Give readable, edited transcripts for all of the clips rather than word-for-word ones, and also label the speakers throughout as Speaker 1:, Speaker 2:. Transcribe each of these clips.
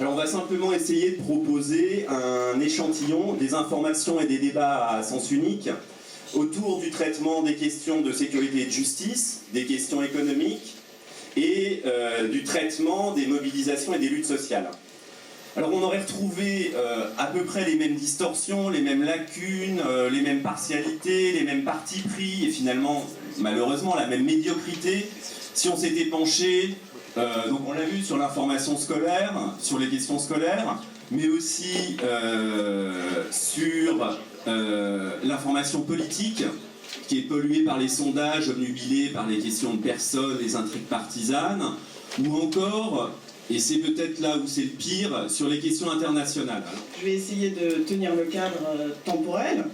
Speaker 1: Alors on va simplement essayer de proposer un échantillon des informations et des débats à sens unique autour du traitement des questions de sécurité et de justice, des questions économiques et du traitement des mobilisations et des luttes sociales. Alors on aurait retrouvé à peu près les mêmes distorsions, les mêmes lacunes, les mêmes partialités, les mêmes partis pris et finalement, malheureusement, la même médiocrité si on s'était penché, donc on l'a vu, sur l'information scolaire, sur les questions scolaires, mais aussi sur l'information politique, qui est polluée par les sondages, obnubilée par les questions de personnes, les intrigues partisanes, ou encore, et c'est peut-être là où c'est le pire, sur les questions internationales.
Speaker 2: Je vais essayer de tenir le cadre temporel.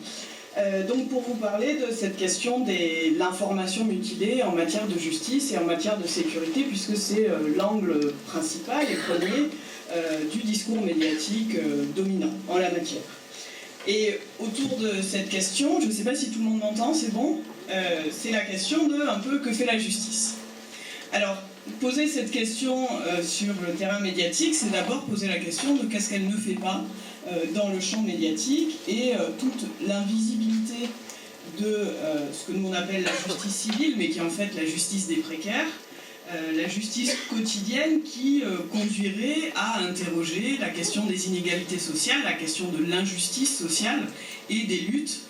Speaker 2: Donc pour vous parler de cette question de l'information mutilée en matière de justice et en matière de sécurité, puisque c'est l'angle principal et premier du discours médiatique dominant en la matière. Et autour de cette question, je ne sais pas si tout le monde m'entend, c'est bon, c'est la question de un peu que fait la justice. Alors, poser cette question sur le terrain médiatique, c'est d'abord poser la question de qu'est-ce qu'elle ne fait pas dans le champ médiatique et toute l'invisibilité de ce que nous on appelle la justice civile, mais qui est en fait la justice des précaires, la justice quotidienne qui conduirait à interroger la question des inégalités sociales, la question de l'injustice sociale et des luttes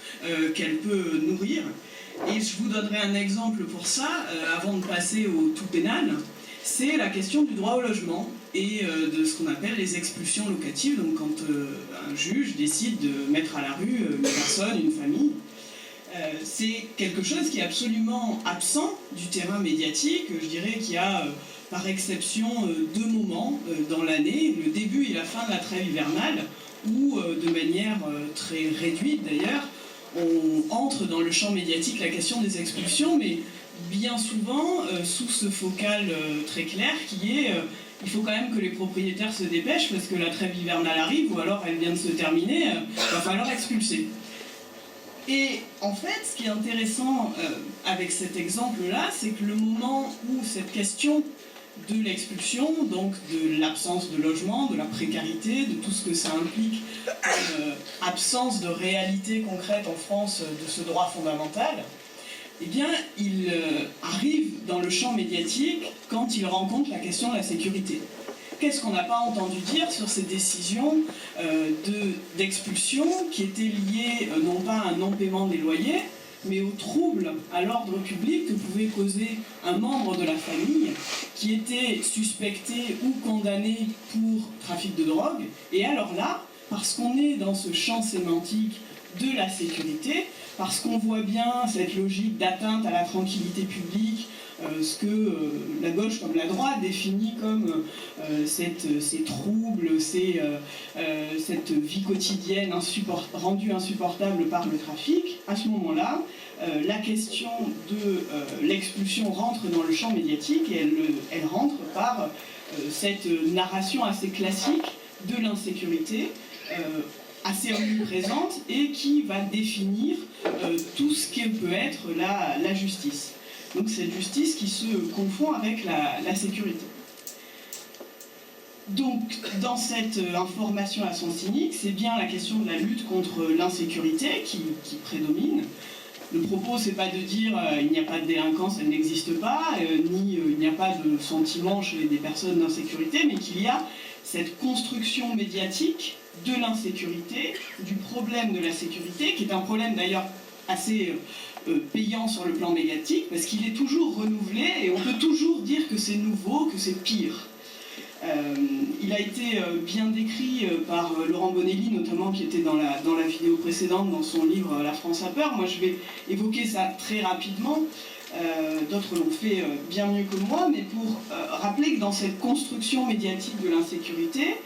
Speaker 2: qu'elle peut nourrir. Et je vous donnerai un exemple pour ça, avant de passer au tout pénal. C'est la question du droit au logement et de ce qu'on appelle les expulsions locatives, donc quand un juge décide de mettre à la rue une personne, une famille. C'est quelque chose qui est absolument absent du terrain médiatique. Je dirais qu'il y a par exception deux moments dans l'année, le début et la fin de la trêve hivernale, où de manière très réduite d'ailleurs, on entre dans le champ médiatique la question des expulsions, mais bien souvent sous ce focal très clair qui est il faut quand même que les propriétaires se dépêchent parce que la trêve hivernale arrive ou alors elle vient de se terminer, il va falloir expulser. Et en fait, ce qui est intéressant avec cet exemple-là, c'est que le moment où cette question de l'expulsion, donc de l'absence de logement, de la précarité, de tout ce que ça implique comme absence de réalité concrète en France de ce droit fondamental, eh bien, il arrive dans le champ médiatique quand il rencontre la question de la sécurité. Qu'est-ce qu'on n'a pas entendu dire sur ces décisions d'expulsion qui étaient liées non pas à un non-paiement des loyers, mais au trouble à l'ordre public que pouvait causer un membre de la famille qui était suspecté ou condamné pour trafic de drogue. Et alors là, parce qu'on est dans ce champ sémantique de la sécurité, parce qu'on voit bien cette logique d'atteinte à la tranquillité publique, ce que la gauche comme la droite définit comme ces troubles, cette vie quotidienne rendue insupportable par le trafic. À ce moment-là, la question de l'expulsion rentre dans le champ médiatique et elle rentre par cette narration assez classique de l'insécurité, assez omniprésente et qui va définir tout ce que peut être la justice. Donc cette justice qui se confond avec la sécurité. Donc dans cette information à sens unique, c'est bien la question de la lutte contre l'insécurité qui prédomine. Le propos, c'est pas de dire il n'y a pas de délinquance, elle n'existe pas, ni il n'y a pas de sentiment chez des personnes d'insécurité, mais qu'il y a cette construction médiatique de l'insécurité, du problème de la sécurité, qui est un problème d'ailleurs assez payant sur le plan médiatique, parce qu'il est toujours renouvelé et on peut toujours dire que c'est nouveau, que c'est pire. Il a été bien décrit par Laurent Bonelli, notamment, qui était dans la vidéo précédente, dans son livre « La France a peur ». Moi, je vais évoquer ça très rapidement. D'autres l'ont fait bien mieux que moi, mais pour rappeler que dans cette construction médiatique de l'insécurité,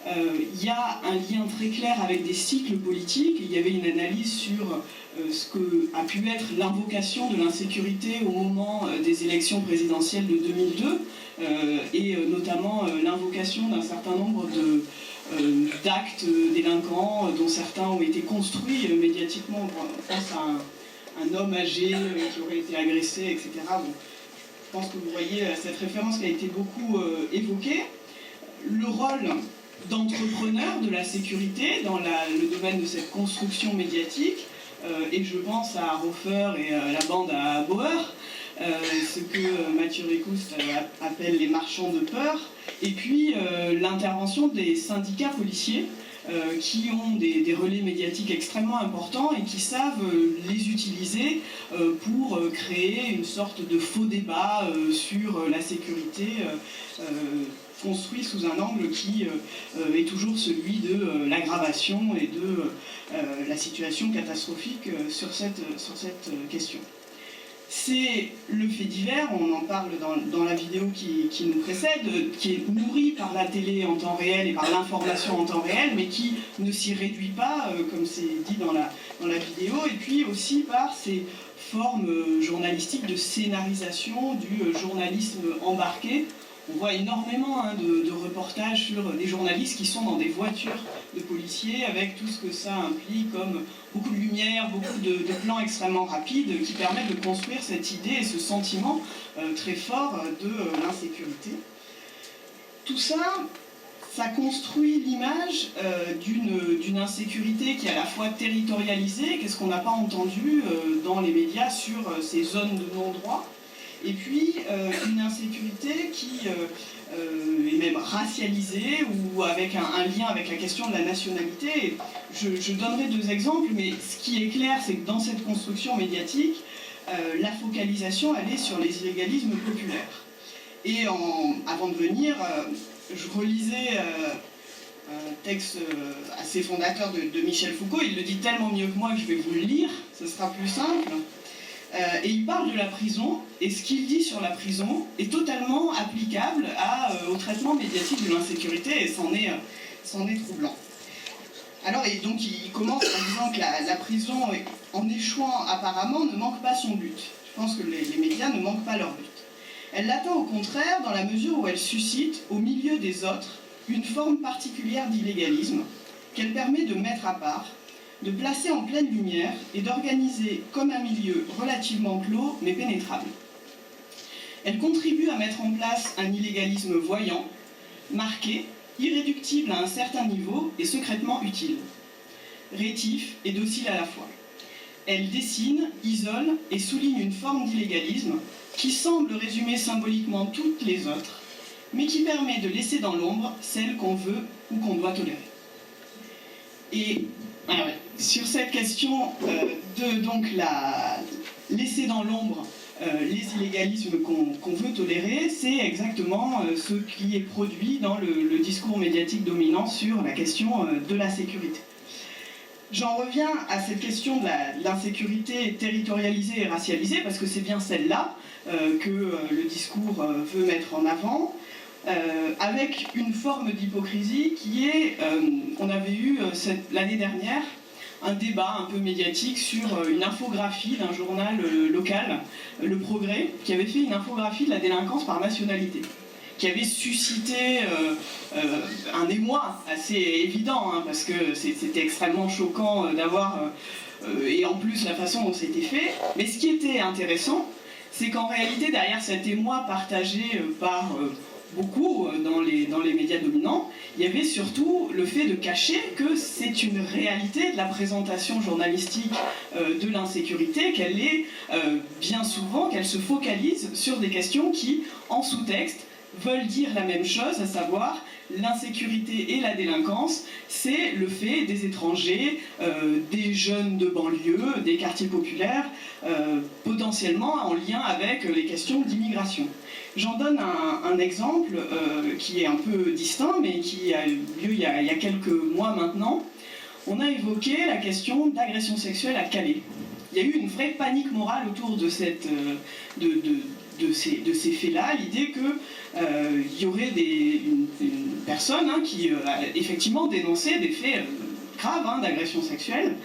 Speaker 2: il y a un lien très clair avec des cycles politiques. Il y avait une analyse sur ce que a pu être l'invocation de l'insécurité au moment des élections présidentielles de 2002, et notamment l'invocation d'un certain nombre d'actes délinquants, dont certains ont été construits médiatiquement. On pense à un homme âgé qui aurait été agressé, etc. Bon, je pense que vous voyez cette référence qui a été beaucoup évoquée. Le rôle d'entrepreneurs de la sécurité dans le domaine de cette construction médiatique, et je pense à Hofer et à la bande à Bauer, ce que Mathieu Ricoust appelle les marchands de peur, et puis l'intervention des syndicats policiers qui ont des relais médiatiques extrêmement importants et qui savent les utiliser pour créer une sorte de faux débat sur la sécurité construit sous un angle qui est toujours celui de l'aggravation et de la situation catastrophique sur cette question. C'est le fait divers, on en parle dans la vidéo qui nous précède, qui est nourri par la télé en temps réel et par l'information en temps réel, mais qui ne s'y réduit pas, comme c'est dit dans la vidéo, et puis aussi par ces formes journalistiques de scénarisation du journalisme embarqué. On voit énormément de reportages sur des journalistes qui sont dans des voitures de policiers avec tout ce que ça implique comme beaucoup de lumière, beaucoup de plans extrêmement rapides qui permettent de construire cette idée et ce sentiment très fort de l'insécurité. Tout ça, ça construit l'image d'une insécurité qui est à la fois territorialisée, qu'est-ce qu'on n'a pas entendu dans les médias sur ces zones de non-droit, et puis une insécurité qui est même racialisée ou avec un lien avec la question de la nationalité. Je donnerai deux exemples, mais ce qui est clair, c'est que dans cette construction médiatique, la focalisation, elle est sur les illégalismes populaires. Et avant de venir, je relisais un texte assez fondateur de Michel Foucault. Il le dit tellement mieux que moi que je vais vous le lire, ce sera plus simple. Et il parle de la prison, et ce qu'il dit sur la prison est totalement applicable au traitement médiatique de l'insécurité, et c'en est troublant. Alors, et donc il commence en disant que la prison, en échouant apparemment, ne manque pas son but. Je pense que les médias ne manquent pas leur but. Elle l'atteint au contraire dans la mesure où elle suscite, au milieu des autres, une forme particulière d'illégalisme qu'elle permet de mettre à part, de placer en pleine lumière et d'organiser comme un milieu relativement clos mais pénétrable. Elle contribue à mettre en place un illégalisme voyant, marqué, irréductible à un certain niveau et secrètement utile, rétif et docile à la fois. Elle dessine, isole et souligne une forme d'illégalisme qui semble résumer symboliquement toutes les autres, mais qui permet de laisser dans l'ombre celles qu'on veut ou qu'on doit tolérer. Et sur cette question de donc laisser dans l'ombre les illégalismes qu'on veut tolérer, c'est exactement ce qui est produit dans le discours médiatique dominant sur la question de la sécurité. J'en reviens à cette question de l'insécurité territorialisée et racialisée, parce que c'est bien celle-là que le discours veut mettre en avant, avec une forme d'hypocrisie qui est, on avait eu l'année dernière un débat un peu médiatique sur une infographie d'un journal local, Le Progrès, qui avait fait une infographie de la délinquance par nationalité, qui avait suscité un émoi assez évident, parce que c'était extrêmement choquant d'avoir, et en plus la façon dont c'était fait. Mais ce qui était intéressant, c'est qu'en réalité, derrière cet émoi partagé par beaucoup dans les médias dominants, il y avait surtout le fait de cacher que c'est une réalité de la présentation journalistique de l'insécurité, qu'elle est bien souvent, qu'elle se focalise sur des questions qui, en sous-texte, veulent dire la même chose, à savoir l'insécurité et la délinquance, c'est le fait des étrangers, des jeunes de banlieue, des quartiers populaires, potentiellement en lien avec les questions d'immigration. J'en donne un exemple qui est un peu distinct, mais qui a eu lieu il y a quelques mois maintenant. On a évoqué la question d'agression sexuelle à Calais. Il y a eu une vraie panique morale autour de ces faits-là, l'idée qu'il y aurait une personne qui a effectivement dénoncé des faits graves d'agression sexuelle.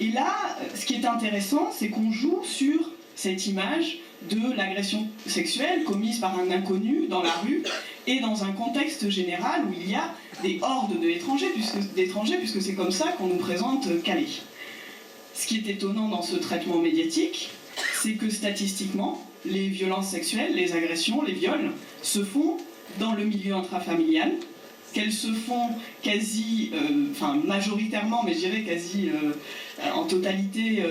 Speaker 2: Et là, ce qui est intéressant, c'est qu'on joue sur cette image de l'agression sexuelle commise par un inconnu dans la rue et dans un contexte général où il y a des hordes d'étrangers, puisque c'est comme ça qu'on nous présente Calais. Ce qui est étonnant dans ce traitement médiatique, c'est que statistiquement, les violences sexuelles, les agressions, les viols se font dans le milieu intrafamilial, qu'elles se font quasi, enfin majoritairement, mais je dirais quasi en totalité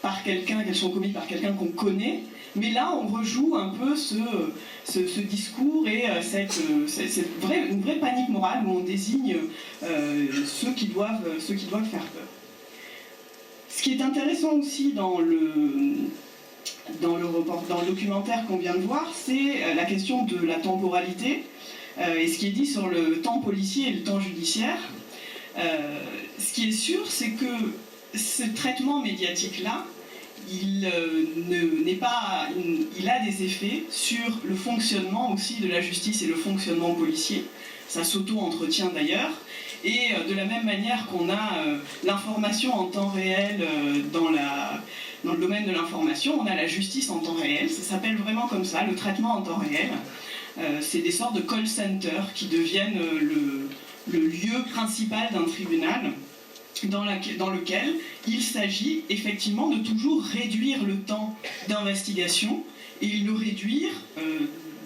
Speaker 2: par quelqu'un, qu'elles sont commises par quelqu'un qu'on connaît. Mais là, on rejoue un peu ce discours et une vraie panique morale où on désigne ceux qui doivent faire peur. Ce qui est intéressant aussi dans le documentaire qu'on vient de voir, c'est la question de la temporalité et ce qui est dit sur le temps policier et le temps judiciaire. Ce qui est sûr, c'est que ce traitement médiatique-là, il a des effets sur le fonctionnement aussi de la justice et le fonctionnement policier. Ça s'auto-entretient d'ailleurs. Et de la même manière qu'on a l'information en temps réel dans le domaine de l'information, on a la justice en temps réel. Ça s'appelle vraiment comme ça, le traitement en temps réel. C'est des sortes de call centers qui deviennent le lieu principal d'un tribunal dans lequel il s'agit effectivement de toujours réduire le temps d'investigation et le réduire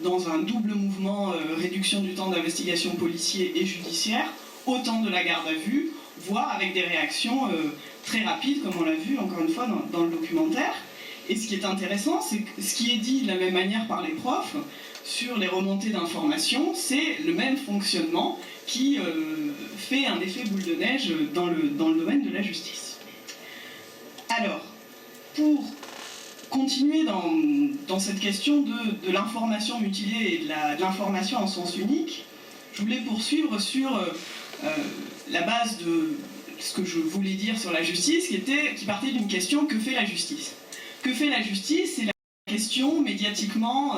Speaker 2: dans un double mouvement réduction du temps d'investigation policier et judiciaire au temps de la garde à vue, voire avec des réactions très rapides, comme on l'a vu encore une fois dans le documentaire. Et ce qui est intéressant, c'est que ce qui est dit de la même manière par les profs sur les remontées d'informations, c'est le même fonctionnement qui fait un effet boule de neige dans le domaine de la justice. Alors, pour continuer dans cette question de l'information mutilée et de l'information en sens unique, je voulais poursuivre sur la base de ce que je voulais dire sur la justice, qui partait d'une question: que fait la justice? Que fait la justice? C'est la question médiatiquement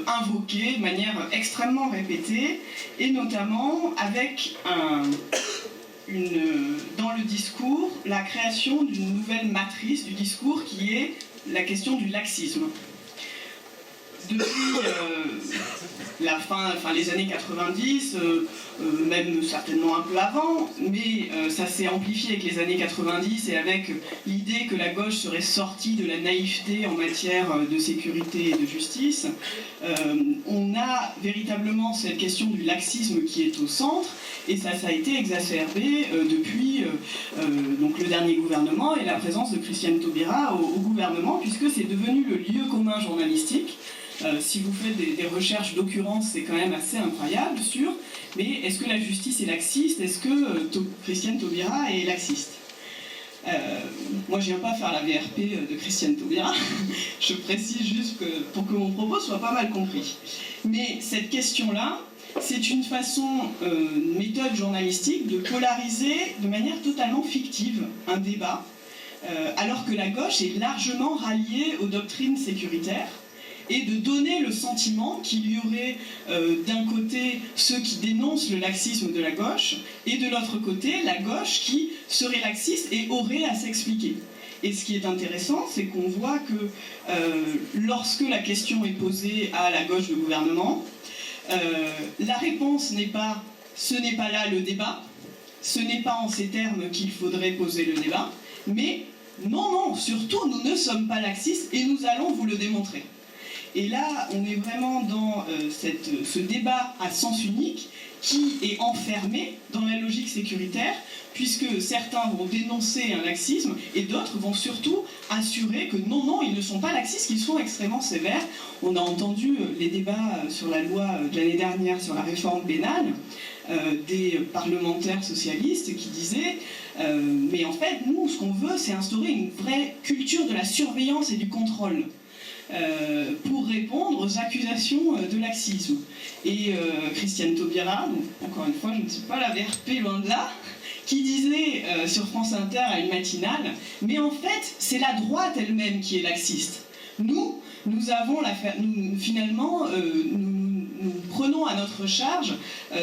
Speaker 2: invoquée de manière extrêmement répétée, et notamment avec dans le discours la création d'une nouvelle matrice du discours qui est la question du laxisme. Depuis les années 90, même certainement un peu avant, mais ça s'est amplifié avec les années 90 et avec l'idée que la gauche serait sortie de la naïveté en matière de sécurité et de justice. On a véritablement cette question du laxisme qui est au centre, et ça a été exacerbé depuis donc le dernier gouvernement et la présence de Christiane Taubira au gouvernement, puisque c'est devenu le lieu commun journalistique. Si vous faites des recherches d'occurrence, c'est quand même assez incroyable sur mais est-ce que la justice est laxiste? Est-ce que Christiane Taubira est laxiste? Moi, je viens pas faire la VRP de Christiane Taubira. Je précise juste pour que mon propos soit pas mal compris. Mais cette question-là, c'est une une méthode journalistique de polariser de manière totalement fictive un débat, alors que la gauche est largement ralliée aux doctrines sécuritaires, et de donner le sentiment qu'il y aurait d'un côté ceux qui dénoncent le laxisme de la gauche, et de l'autre côté la gauche qui serait laxiste et aurait à s'expliquer. Et ce qui est intéressant, c'est qu'on voit que lorsque la question est posée à la gauche du gouvernement, la réponse n'est pas « ce n'est pas là le débat », ce n'est pas en ces termes qu'il faudrait poser le débat, mais « non, non, surtout nous ne sommes pas laxistes et nous allons vous le démontrer ». Et là, on est vraiment dans ce débat à sens unique qui est enfermé dans la logique sécuritaire, puisque certains vont dénoncer un laxisme et d'autres vont surtout assurer que non, non, ils ne sont pas laxistes, qu'ils sont extrêmement sévères. On a entendu les débats sur la loi de l'année dernière sur la réforme pénale des parlementaires socialistes qui disaient mais en fait, nous, ce qu'on veut, c'est instaurer une vraie culture de la surveillance et du contrôle. Pour répondre aux accusations de laxisme. Et Christiane Taubira, donc, encore une fois, je ne suis pas la VRP, loin de là, qui disait sur France Inter à une matinale, mais en fait, c'est la droite elle-même qui est laxiste. Nous prenons à notre charge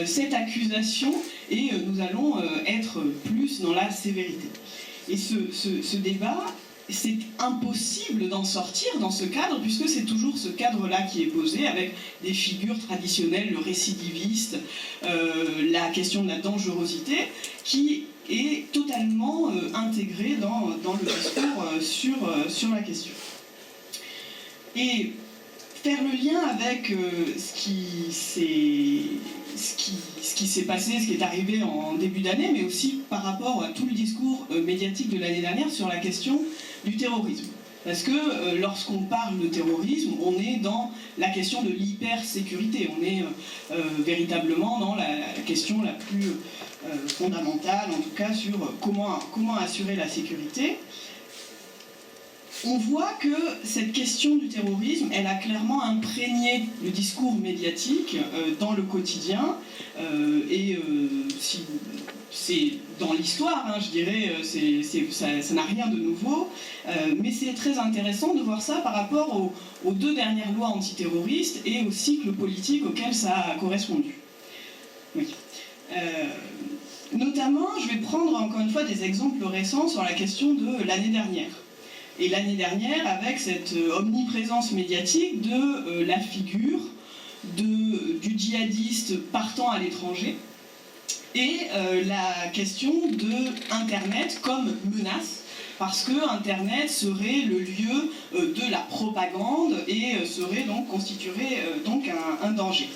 Speaker 2: cette accusation et nous allons être plus dans la sévérité. Et ce débat, c'est impossible d'en sortir dans ce cadre, puisque c'est toujours ce cadre-là qui est posé, avec des figures traditionnelles, le récidiviste, la question de la dangerosité, qui est totalement intégrée dans le discours sur la question. Et faire le lien avec ce qui s'est ce qui s'est passé, ce qui est arrivé en début d'année, mais aussi par rapport à tout le discours médiatique de l'année dernière sur la question du terrorisme. Parce que lorsqu'on parle de terrorisme, on est dans la question de l'hypersécurité, on est véritablement dans la question la plus fondamentale, en tout cas sur comment assurer la sécurité. On voit que cette question du terrorisme, elle a clairement imprégné le discours médiatique dans le quotidien, c'est dans l'histoire, hein, je dirais, ça n'a rien de nouveau, mais c'est très intéressant de voir ça par rapport aux 2 dernières lois antiterroristes et au cycle politique auquel ça a correspondu. Oui. Notamment, je vais prendre encore une fois des exemples récents sur la question de l'année dernière. Et l'année dernière, avec cette omniprésence médiatique de la figure du djihadiste partant à l'étranger, et la question de Internet comme menace, parce que Internet serait le lieu de la propagande et constituerait donc un danger.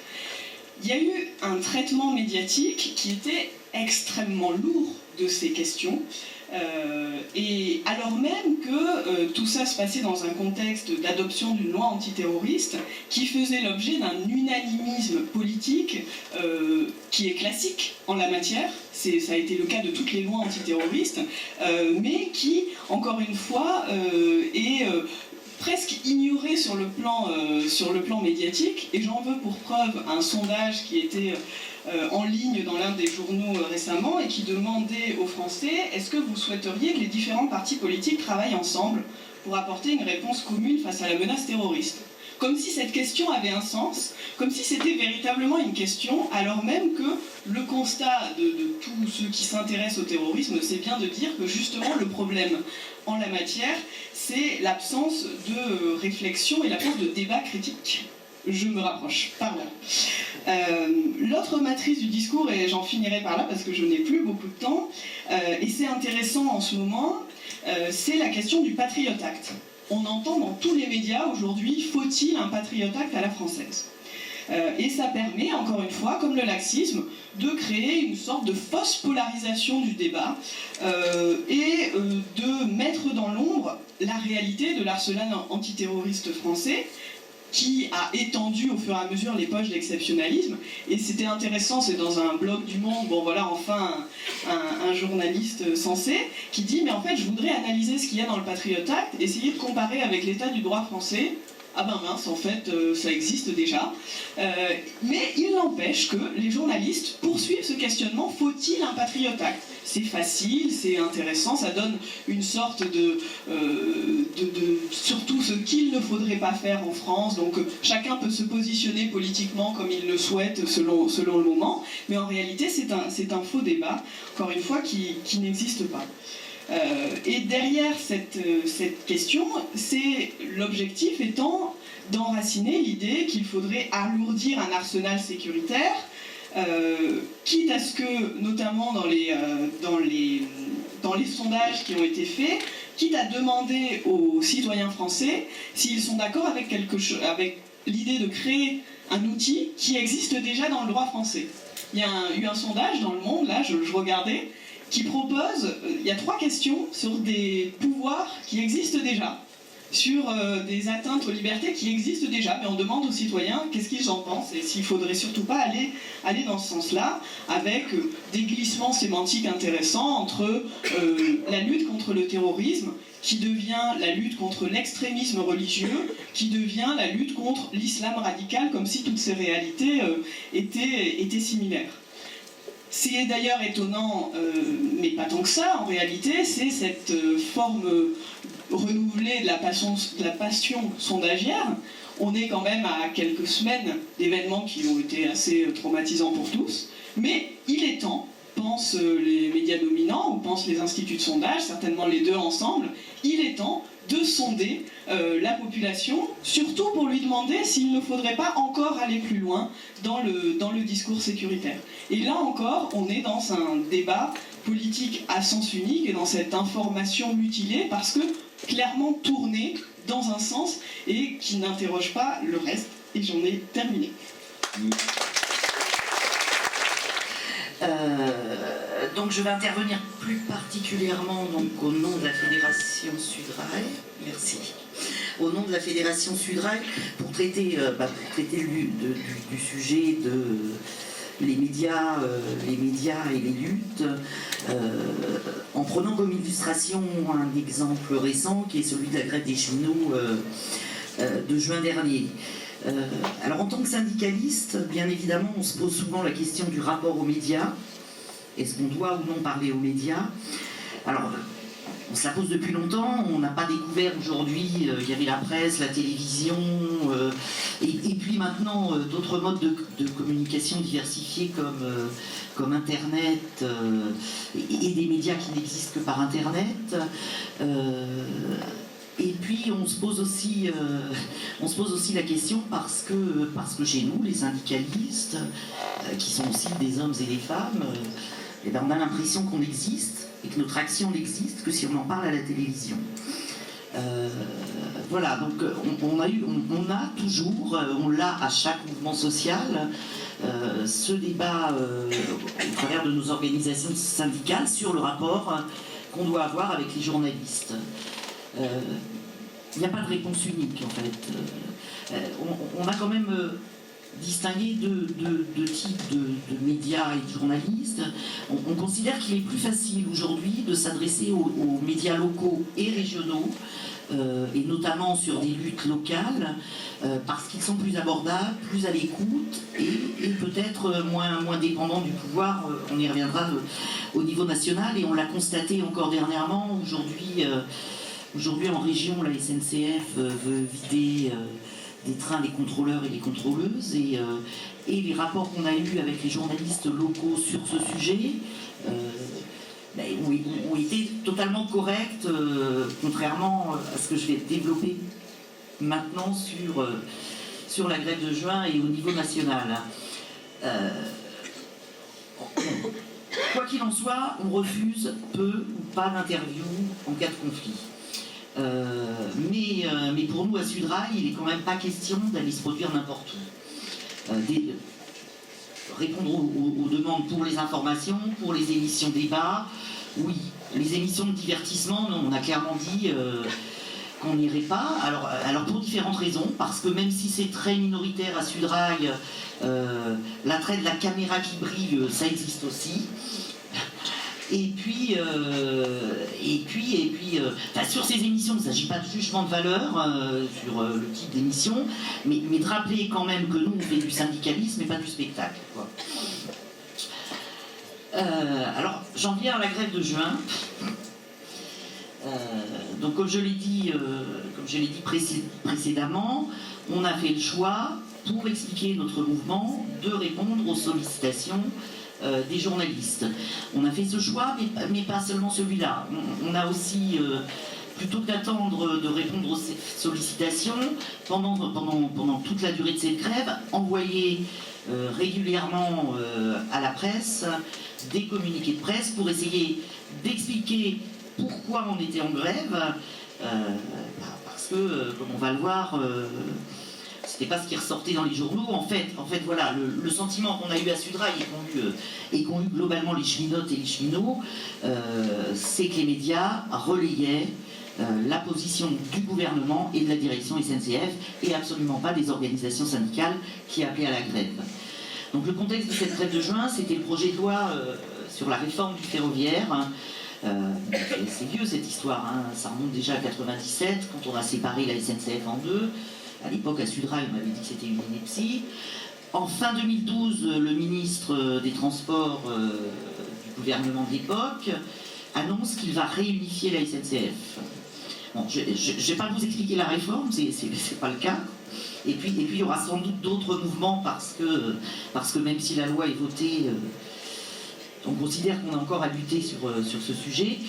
Speaker 2: Il y a eu un traitement médiatique qui était extrêmement lourd de ces questions, et alors même que tout ça se passait dans un contexte d'adoption d'une loi antiterroriste qui faisait l'objet d'un unanimisme politique qui est classique en la matière, ça a été le cas de toutes les lois antiterroristes, mais qui, encore une fois, est presque ignoré sur le plan médiatique, et j'en veux pour preuve un sondage qui était en ligne dans l'un des journaux récemment et qui demandait aux Français: est-ce que vous souhaiteriez que les différents partis politiques travaillent ensemble pour apporter une réponse commune face à la menace terroriste? Comme si cette question avait un sens, comme si c'était véritablement une question, alors même que le constat de tous ceux qui s'intéressent au terrorisme, c'est bien de dire que justement le problème en la matière, c'est l'absence de réflexion et l'absence de débat critique. Je me rapproche, pardon. L'autre matrice du discours, et j'en finirai par là parce que je n'ai plus beaucoup de temps, et c'est intéressant en ce moment, c'est la question du Patriot Act. On entend dans tous les médias aujourd'hui: faut-il un Patriot Act à la française? Et ça permet, encore une fois, comme le laxisme, de créer une sorte de fausse polarisation du débat et de mettre dans l'ombre la réalité de l'arsenal antiterroriste français, qui a étendu au fur et à mesure les poches d'exceptionnalisme. Et c'était intéressant, c'est dans un blog du Monde, bon voilà, enfin un journaliste sensé, qui dit: mais en fait je voudrais analyser ce qu'il y a dans le Patriot Act, essayer de comparer avec l'état du droit français. Ah ben mince, en fait, ça existe déjà. Mais il n'empêche que les journalistes poursuivent ce questionnement: faut-il un Patriot Act? C'est facile, c'est intéressant, ça donne une sorte surtout ce qu'il ne faudrait pas faire en France. Donc chacun peut se positionner politiquement comme il le souhaite selon le moment. Mais en réalité, c'est un faux débat, encore une fois, qui n'existe pas. Et derrière cette question, c'est l'objectif étant d'enraciner l'idée qu'il faudrait alourdir un arsenal sécuritaire, quitte à ce que, notamment dans les sondages qui ont été faits, quitte à demander aux citoyens français s'ils sont d'accord avec l'idée de créer un outil qui existe déjà dans le droit français. Il y a eu un sondage dans Le Monde, là, je regardais, qui propose, il y a 3 questions sur des pouvoirs qui existent déjà, sur des atteintes aux libertés qui existent déjà, mais on demande aux citoyens qu'est-ce qu'ils en pensent et s'il ne faudrait surtout pas aller dans ce sens-là, avec des glissements sémantiques intéressants entre la lutte contre le terrorisme, qui devient la lutte contre l'extrémisme religieux, qui devient la lutte contre l'islam radical, comme si toutes ces réalités étaient similaires. C'est d'ailleurs étonnant, mais pas tant que ça, en réalité, c'est cette forme renouvelée de la passion sondagière. On est quand même à quelques semaines d'événements qui ont été assez traumatisants pour tous, mais il est temps, pensent les médias dominants, ou pensent les instituts de sondage, certainement les deux ensemble, il est temps de sonder la population, surtout pour lui demander s'il ne faudrait pas encore aller plus loin dans le discours sécuritaire. Et là encore, on est dans un débat politique à sens unique et dans cette information mutilée, parce que clairement tournée dans un sens et qui n'interroge pas le reste. Et j'en ai terminé.
Speaker 3: Donc je vais intervenir plus particulièrement donc, au nom de la Fédération Sudrail. Merci. Au nom de la Fédération Sudrail pour traiter du sujet de les médias et les luttes, en prenant comme illustration un exemple récent qui est celui de la grève des cheminots de juin dernier. Alors en tant que syndicaliste, bien évidemment, on se pose souvent la question du rapport aux médias. Est-ce qu'on doit ou non parler aux médias? Alors, on se la pose depuis longtemps, on n'a pas découvert aujourd'hui, il y avait la presse, la télévision, et puis maintenant d'autres modes de communication diversifiés comme Internet et des médias qui n'existent que par Internet. Et puis on se pose aussi la question parce que chez nous, les syndicalistes, qui sont aussi des hommes et des femmes, eh ben on a l'impression qu'on existe et que notre action n'existe que si on en parle à la télévision. Voilà, donc on a toujours, on l'a à chaque mouvement social, ce débat au travers de nos organisations syndicales sur le rapport qu'on doit avoir avec les journalistes. Il n'y a pas de réponse unique en fait. On a quand même distingué deux types de médias et de journalistes. On considère qu'il est plus facile aujourd'hui de s'adresser aux médias locaux et régionaux, et notamment sur des luttes locales, parce qu'ils sont plus abordables, plus à l'écoute et peut-être moins dépendants du pouvoir. On y reviendra au niveau national et on l'a constaté encore dernièrement. Aujourd'hui en région, la SNCF veut vider des trains les contrôleurs et les contrôleuses et les rapports qu'on a eus avec les journalistes locaux sur ce sujet ont été totalement corrects, contrairement à ce que je vais développer maintenant sur la grève de juin et au niveau national. Quoi qu'il en soit, on refuse peu ou pas d'interview en cas de conflit. Mais pour nous à Sudrail, il n'est quand même pas question d'aller se produire n'importe où. Répondre aux demandes pour les informations, pour les émissions débat, oui. Les émissions de divertissement, non, on a clairement dit qu'on n'irait pas. Alors pour différentes raisons, parce que même si c'est très minoritaire à Sudrail, l'attrait de la caméra qui brille, ça existe aussi. Et puis, sur ces émissions, il ne s'agit pas de jugement de valeur sur le type d'émission, mais de rappeler quand même que nous, on fait du syndicalisme et pas du spectacle, quoi. Alors, j'en viens à la grève de juin. Donc, comme je l'ai dit précédemment, on a fait le choix, pour expliquer notre mouvement, de répondre aux sollicitations des journalistes. On a fait ce choix, mais pas seulement celui-là. On a aussi, plutôt que d'attendre de répondre aux sollicitations, pendant toute la durée de cette grève, envoyé régulièrement à la presse des communiqués de presse pour essayer d'expliquer pourquoi on était en grève, parce que, comme on va le voir, c'était pas ce qui ressortait dans les journaux. En fait voilà, le sentiment qu'on a eu à Sudrail et qu'ont eu globalement les cheminotes et les cheminots, c'est que les médias relayaient la position du gouvernement et de la direction SNCF et absolument pas des organisations syndicales qui appelaient à la grève. Donc le contexte de cette grève de juin, c'était le projet de loi sur la réforme du ferroviaire. C'est vieux cette histoire, hein. Ça remonte déjà à 97, quand on a séparé la SNCF en deux. À l'époque, à Sudrail, on m'avait dit que c'était une ineptie. En fin 2012, le ministre des Transports du gouvernement de l'époque annonce qu'il va réunifier la SNCF. Bon, je ne vais pas vous expliquer la réforme, c'est pas le cas. Et puis il y aura sans doute d'autres mouvements parce que même si la loi est votée, on considère qu'on a encore à lutter sur ce sujet.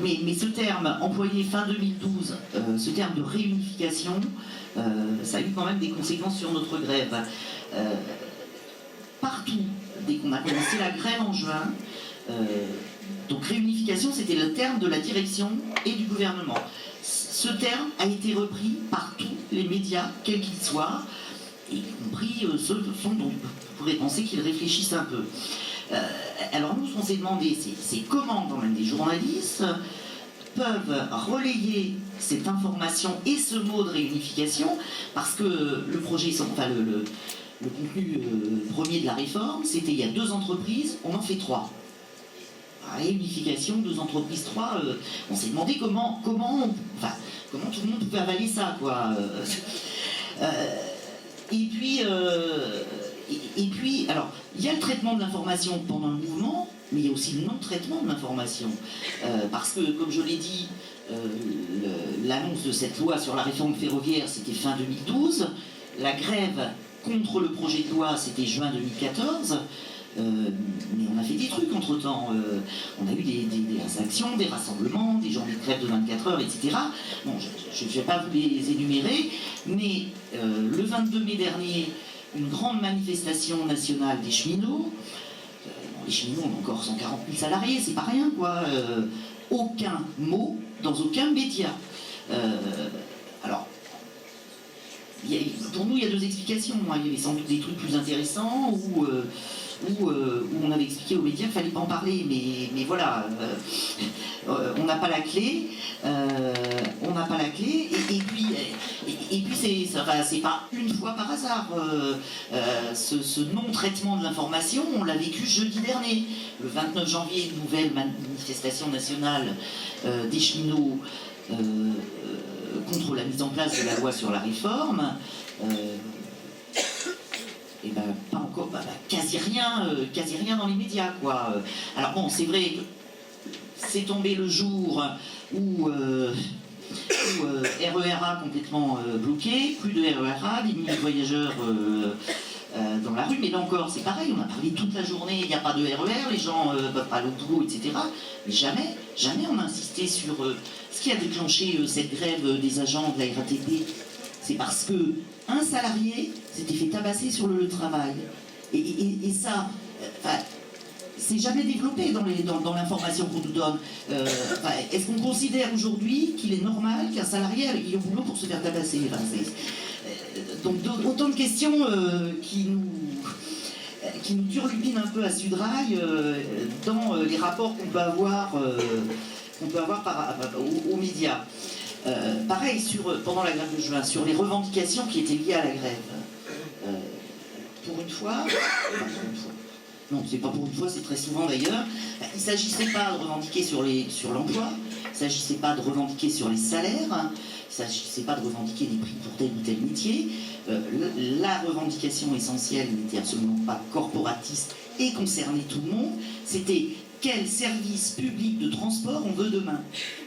Speaker 3: Mais ce terme employé fin 2012, ce terme de réunification, ça a eu quand même des conséquences sur notre grève. Partout, dès qu'on a commencé la grève en juin, donc réunification, c'était le terme de la direction et du gouvernement. Ce terme a été repris par tous les médias, quels qu'ils soient, y compris ceux dont on pourrait penser qu'ils réfléchissent un peu. Alors nous, ce qu'on s'est demandé, c'est comment quand même des journalistes peuvent relayer cette information et ce mot de réunification, parce que le projet, enfin le contenu premier de la réforme, c'était il y a 2 entreprises, on en fait 3. Réunification, 2 entreprises, 3, on s'est demandé comment tout le monde pouvait avaler ça, quoi. Et puis, alors, il y a le traitement de l'information pendant le mouvement, mais il y a aussi le non-traitement de l'information. Parce que, comme je l'ai dit, l'annonce de cette loi sur la réforme ferroviaire, c'était fin 2012. La grève contre le projet de loi, c'était juin 2014. Mais on a fait des trucs entre-temps. On a eu des actions, des rassemblements, des journées de grève de 24 heures, etc. Bon, je ne vais pas vous les énumérer, mais le 22 mai dernier, une grande manifestation nationale des cheminots. Les cheminots ont encore 140 000 salariés, c'est pas rien, quoi. Aucun mot dans aucun média. Alors, pour nous, il y a 2 explications. Il y avait sans doute des trucs plus intéressants où on avait expliqué aux médias qu'il ne fallait pas en parler, mais voilà, on n'a pas la clé, et puis c'est pas une fois par hasard, ce non-traitement de l'information, on l'a vécu jeudi dernier, le 29 janvier, une nouvelle manifestation nationale des cheminots contre la mise en place de la loi sur la réforme. Et ben, pas encore, quasi rien dans les médias, quoi. Alors bon, c'est vrai que c'est tombé le jour où RERA complètement bloqué, plus de RERA, des milliers de voyageurs dans la rue, mais là encore, c'est pareil, on a parlé toute la journée, il n'y a pas de RER, les gens ne peuvent pas aller au boulot, etc. Mais jamais on a insisté sur ce qui a déclenché cette grève des agents de la RATP. C'est parce que un salarié s'était fait tabasser sur le lieu de travail. Et ça, c'est jamais développé dans l'information qu'on nous donne. Est-ce qu'on considère aujourd'hui qu'il est normal qu'un salarié aille au boulot pour se faire tabasser? Donc autant de questions qui nous turlupinent un peu à Sudrail dans les rapports qu'on peut avoir aux médias. Pareil, pendant la grève de juin, sur les revendications qui étaient liées à la grève. Pour une fois, non, c'est pas pour une fois, c'est très souvent d'ailleurs, il ne s'agissait pas de revendiquer sur l'emploi, il ne s'agissait pas de revendiquer sur les salaires, il ne s'agissait pas de revendiquer des prix pour tel ou tel métier. La revendication essentielle n'était absolument pas corporatiste et concernait tout le monde, c'était quel service public de transport on veut demain.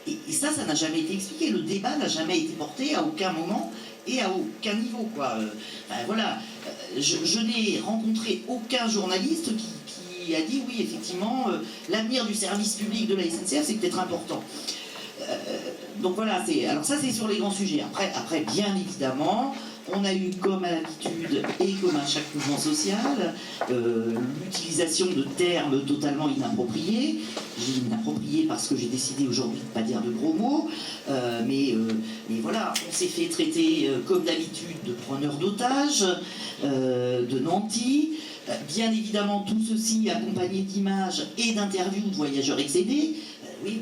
Speaker 3: Et ça n'a jamais été expliqué. Le débat n'a jamais été porté à aucun moment et à aucun niveau, quoi. Voilà. Je n'ai rencontré aucun journaliste qui a dit oui, effectivement, l'avenir du service public de la SNCF, c'est peut-être important. Donc voilà, alors ça c'est sur les grands sujets. Après, bien évidemment, on a eu comme à l'habitude et comme à chaque mouvement social l'utilisation de termes totalement inappropriés. J'ai dit inappropriés parce que j'ai décidé aujourd'hui de ne pas dire de gros mots, mais voilà, on s'est fait traiter comme d'habitude de preneurs d'otages, de nantis. Bien évidemment, tout ceci accompagné d'images et d'interviews de voyageurs excédés. Oui,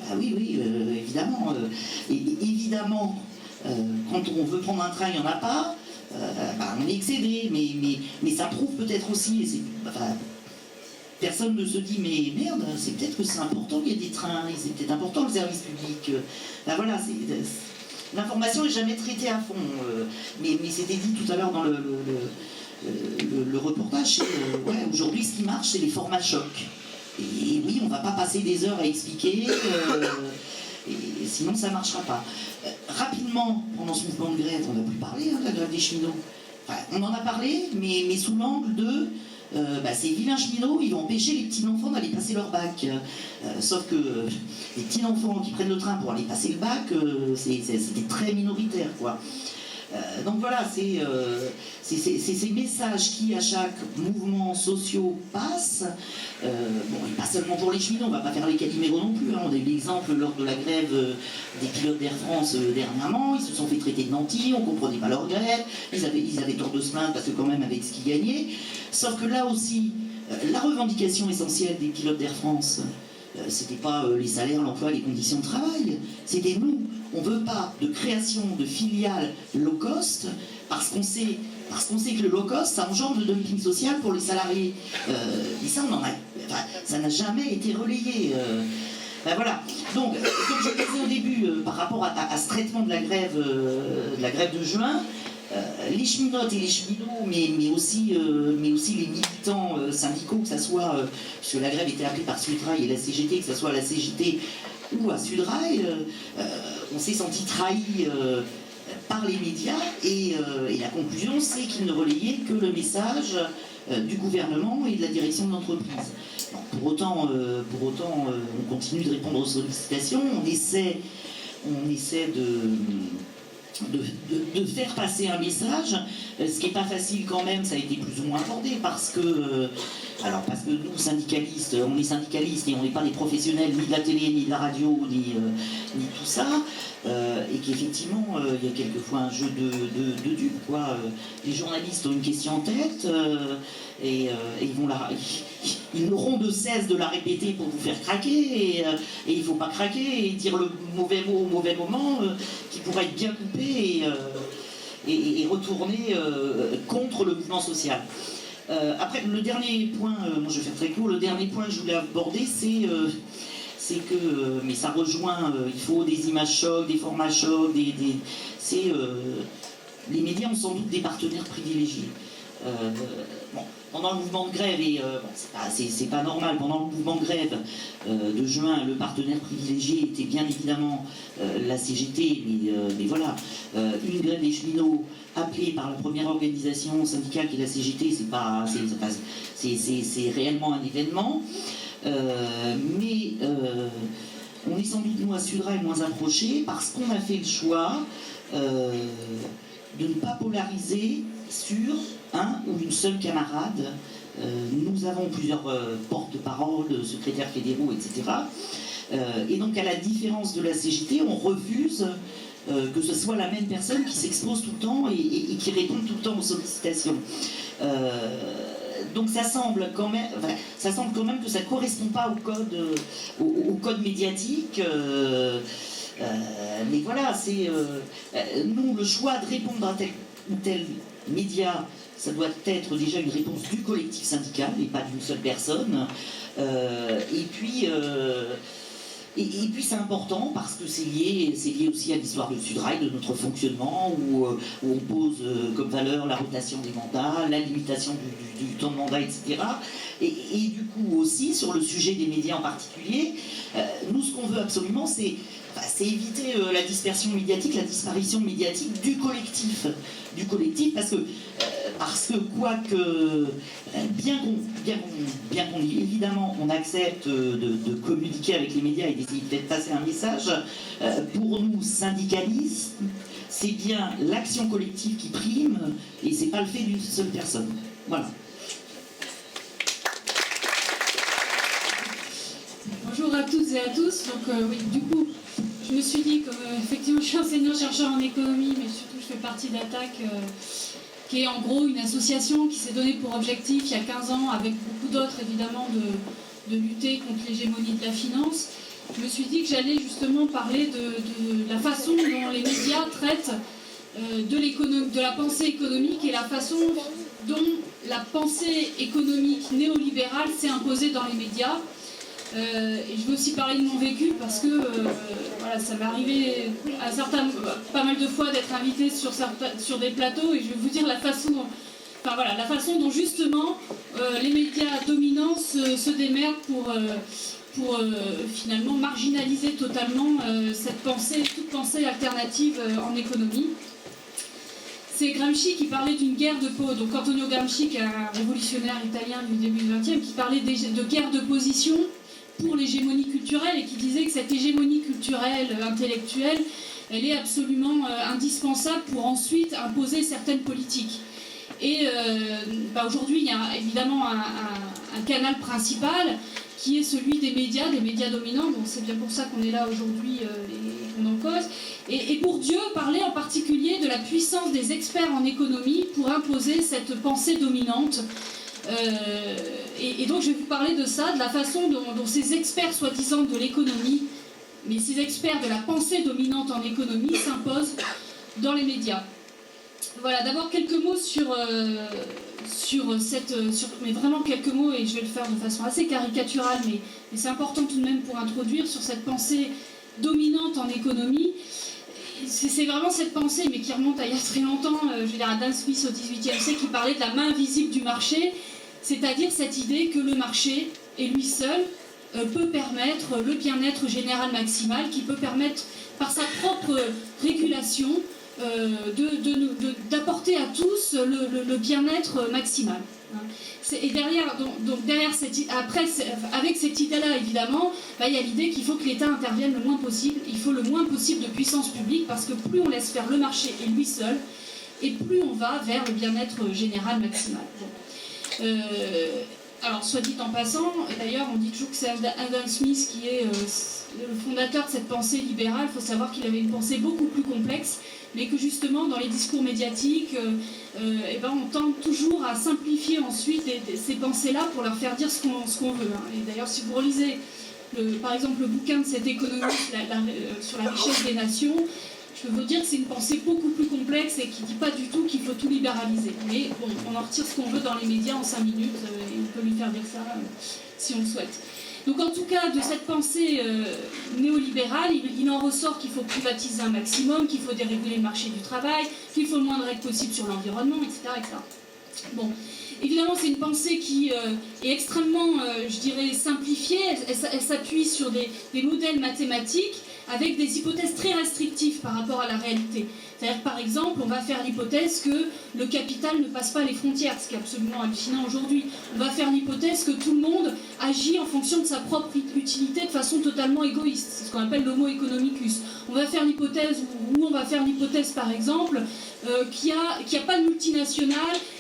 Speaker 3: évidemment. Évidemment, quand on veut prendre un train, il n'y en a pas. On est excédé, mais ça prouve peut-être aussi, personne ne se dit mais merde, c'est peut-être que c'est important qu'il y ait des trains, et c'est peut-être important le service public. Voilà, l'information n'est jamais traitée à fond, mais c'était dit tout à l'heure dans le reportage, aujourd'hui ce qui marche c'est les formats chocs. Et oui, on ne va pas passer des heures à expliquer, et sinon ça ne marchera pas. Rapidement, pendant ce mouvement de grève, on n'a plus parlé de la grève des cheminots. On en a parlé, mais sous l'angle de ces vilains cheminots, ils vont empêcher les petits-enfants d'aller passer leur bac. Sauf que les petits-enfants qui prennent le train pour aller passer le bac, c'était très minoritaire, quoi. Donc voilà, c'est ces messages qui, à chaque mouvement social, passent. Et pas seulement pour les cheminots, on ne va pas faire les caliméros non plus. On a eu l'exemple lors de la grève des pilotes d'Air France dernièrement. Ils se sont fait traiter de nantis, on ne comprenait pas leur grève. Ils avaient tort de se plaindre parce que quand même avec ce qu'ils gagnaient. Sauf que là aussi, La revendication essentielle des pilotes d'Air France, c'était pas les salaires, l'emploi, les conditions de travail, c'était nous. On veut pas de création de filiales low cost parce qu'on sait que le low cost, ça engendre le dumping social pour les salariés. Et ça, ça n'a jamais été relayé. Voilà. Donc, comme je le disais au début, par rapport à ce traitement de la grève de juin, les cheminotes et les cheminots, mais aussi les militants syndicaux, que ce soit, puisque la grève était appelée par Sudrail et la CGT, que ce soit à la CGT ou à Sudrail, on s'est senti trahi par les médias et la conclusion, c'est qu'ils ne relayaient que le message du gouvernement et de la direction de l'entreprise. Pour autant, on continue de répondre aux sollicitations, on essaie de faire passer un message, ce qui n'est pas facile quand même, ça a été plus ou moins abordé parce que nous syndicalistes, on est syndicalistes et on n'est pas des professionnels ni de la télé, ni de la radio, ni tout ça, et qu'effectivement il y a quelquefois un jeu de dupes, quoi. Les journalistes ont une question en tête et ils n'auront de cesse de la répéter pour vous faire craquer et il ne faut pas craquer et dire le mauvais mot au mauvais moment qui pourrait être bien coupé et retourner contre le mouvement social. Après, le dernier point, moi je vais faire très court, le dernier point que je voulais aborder, c'est que, mais ça rejoint, il faut des images chocs, des formats chocs, les médias ont sans doute des partenaires privilégiés. Pendant le mouvement de grève, et c'est pas normal, pendant le mouvement de grève de juin, le partenaire privilégié était bien évidemment la CGT, mais voilà, une grève des cheminots appelée par la première organisation syndicale qui est la CGT, c'est réellement un événement, mais on est sans doute, nous, à Sudrail, moins approchés parce qu'on a fait le choix de ne pas polariser sur un ou une seule camarade. Nous avons plusieurs porte-paroles, secrétaires fédéraux, etc. Et donc, à la différence de la CGT, on refuse que ce soit la même personne qui s'expose tout le temps et qui répond tout le temps aux sollicitations. Donc ça semble quand même que ça ne correspond pas au code médiatique. Mais voilà, c'est nous, le choix de répondre à tel ou tel média, ça doit être déjà une réponse du collectif syndical et pas d'une seule personne. Et puis c'est important parce que c'est lié aussi à l'histoire de Sudrail, de notre fonctionnement, où on pose comme valeur la rotation des mandats, la limitation du temps de mandat, etc. Et du coup aussi, sur le sujet des médias en particulier, nous ce qu'on veut absolument, c'est éviter la dispersion médiatique, la disparition médiatique du collectif, parce que quoique, bien qu'on évidemment on accepte de communiquer avec les médias et d'essayer de faire passer un message, pour nous syndicalistes, c'est bien l'action collective qui prime et c'est pas le fait d'une seule personne. Voilà.
Speaker 4: Bonjour à toutes et à tous. Donc oui, du coup, je me suis dit, comme effectivement je suis enseignant-chercheur en économie, mais surtout je fais partie d'Attaque, qui est en gros une association qui s'est donnée pour objectif il y a 15 ans, avec beaucoup d'autres évidemment, de lutter contre l'hégémonie de la finance. Je me suis dit que j'allais justement parler de la façon dont les médias traitent de la pensée économique et la façon dont la pensée économique néolibérale s'est imposée dans les médias. Et je veux aussi parler de mon vécu parce que voilà, ça m'est arrivé pas mal de fois d'être invitée sur des plateaux et je vais vous dire la façon dont justement les médias dominants se démerdent pour finalement marginaliser totalement toute pensée alternative en économie. C'est Gramsci qui parlait d'une guerre de peau, donc Antonio Gramsci, qui est un révolutionnaire italien du début du XXe, qui parlait de guerre de position pour l'hégémonie culturelle et qui disait que cette hégémonie culturelle, intellectuelle, elle est absolument indispensable pour ensuite imposer certaines politiques. Et aujourd'hui, il y a évidemment un canal principal qui est celui des médias dominants, donc c'est bien pour ça qu'on est là aujourd'hui et qu'on en cause. Et pour Dieu, parler en particulier de la puissance des experts en économie pour imposer cette pensée dominante Et donc je vais vous parler de ça, de la façon dont ces experts soi-disant de l'économie, mais ces experts de la pensée dominante en économie s'imposent dans les médias. Voilà, d'abord quelques mots mais vraiment quelques mots, et je vais le faire de façon assez caricaturale, mais c'est important tout de même pour introduire sur cette pensée dominante en économie. C'est vraiment cette pensée, mais qui remonte à il y a très longtemps, je veux dire à Adam Smith au XVIIIe siècle, qui parlait de la main invisible du marché, c'est-à-dire cette idée que le marché, et lui seul, peut permettre le bien-être général maximal, qui peut permettre, par sa propre régulation, d'apporter à tous le bien-être maximal. Et derrière, avec cette idée-là, évidemment, il y a l'idée qu'il faut que l'État intervienne le moins possible. Il faut le moins possible de puissance publique, parce que plus on laisse faire le marché et lui seul, et plus on va vers le bien-être général maximal. Bon. Alors, soit dit en passant, et d'ailleurs, on dit toujours que c'est Adam Smith qui est le fondateur de cette pensée libérale. Il faut savoir qu'il avait une pensée beaucoup plus complexe, mais que justement, dans les discours médiatiques, on tente toujours à simplifier ensuite ces pensées-là pour leur faire dire ce qu'on veut. Hein. Et d'ailleurs, si vous relisez, par exemple, le bouquin de cet économiste sur la richesse des nations, je peux vous dire que c'est une pensée beaucoup plus complexe et qui ne dit pas du tout qu'il faut tout libéraliser. Mais bon, on en retire ce qu'on veut dans les médias en 5 minutes et on peut lui faire dire ça si on le souhaite. Donc en tout cas, de cette pensée néolibérale, il en ressort qu'il faut privatiser un maximum, qu'il faut déréguler le marché du travail, qu'il faut le moins de règles possible sur l'environnement, etc., etc. Bon, évidemment, c'est une pensée qui est extrêmement, je dirais, simplifiée. Elle s'appuie sur des modèles mathématiques avec des hypothèses très restrictives par rapport à la réalité. C'est-à-dire, par exemple, on va faire l'hypothèse que le capital ne passe pas les frontières, ce qui est absolument hallucinant aujourd'hui. On va faire l'hypothèse que tout le monde agit en fonction de sa propre utilité de façon totalement égoïste. C'est ce qu'on appelle l'homo economicus. On va faire l'hypothèse, par exemple, qu'il n'y a pas de multinationale,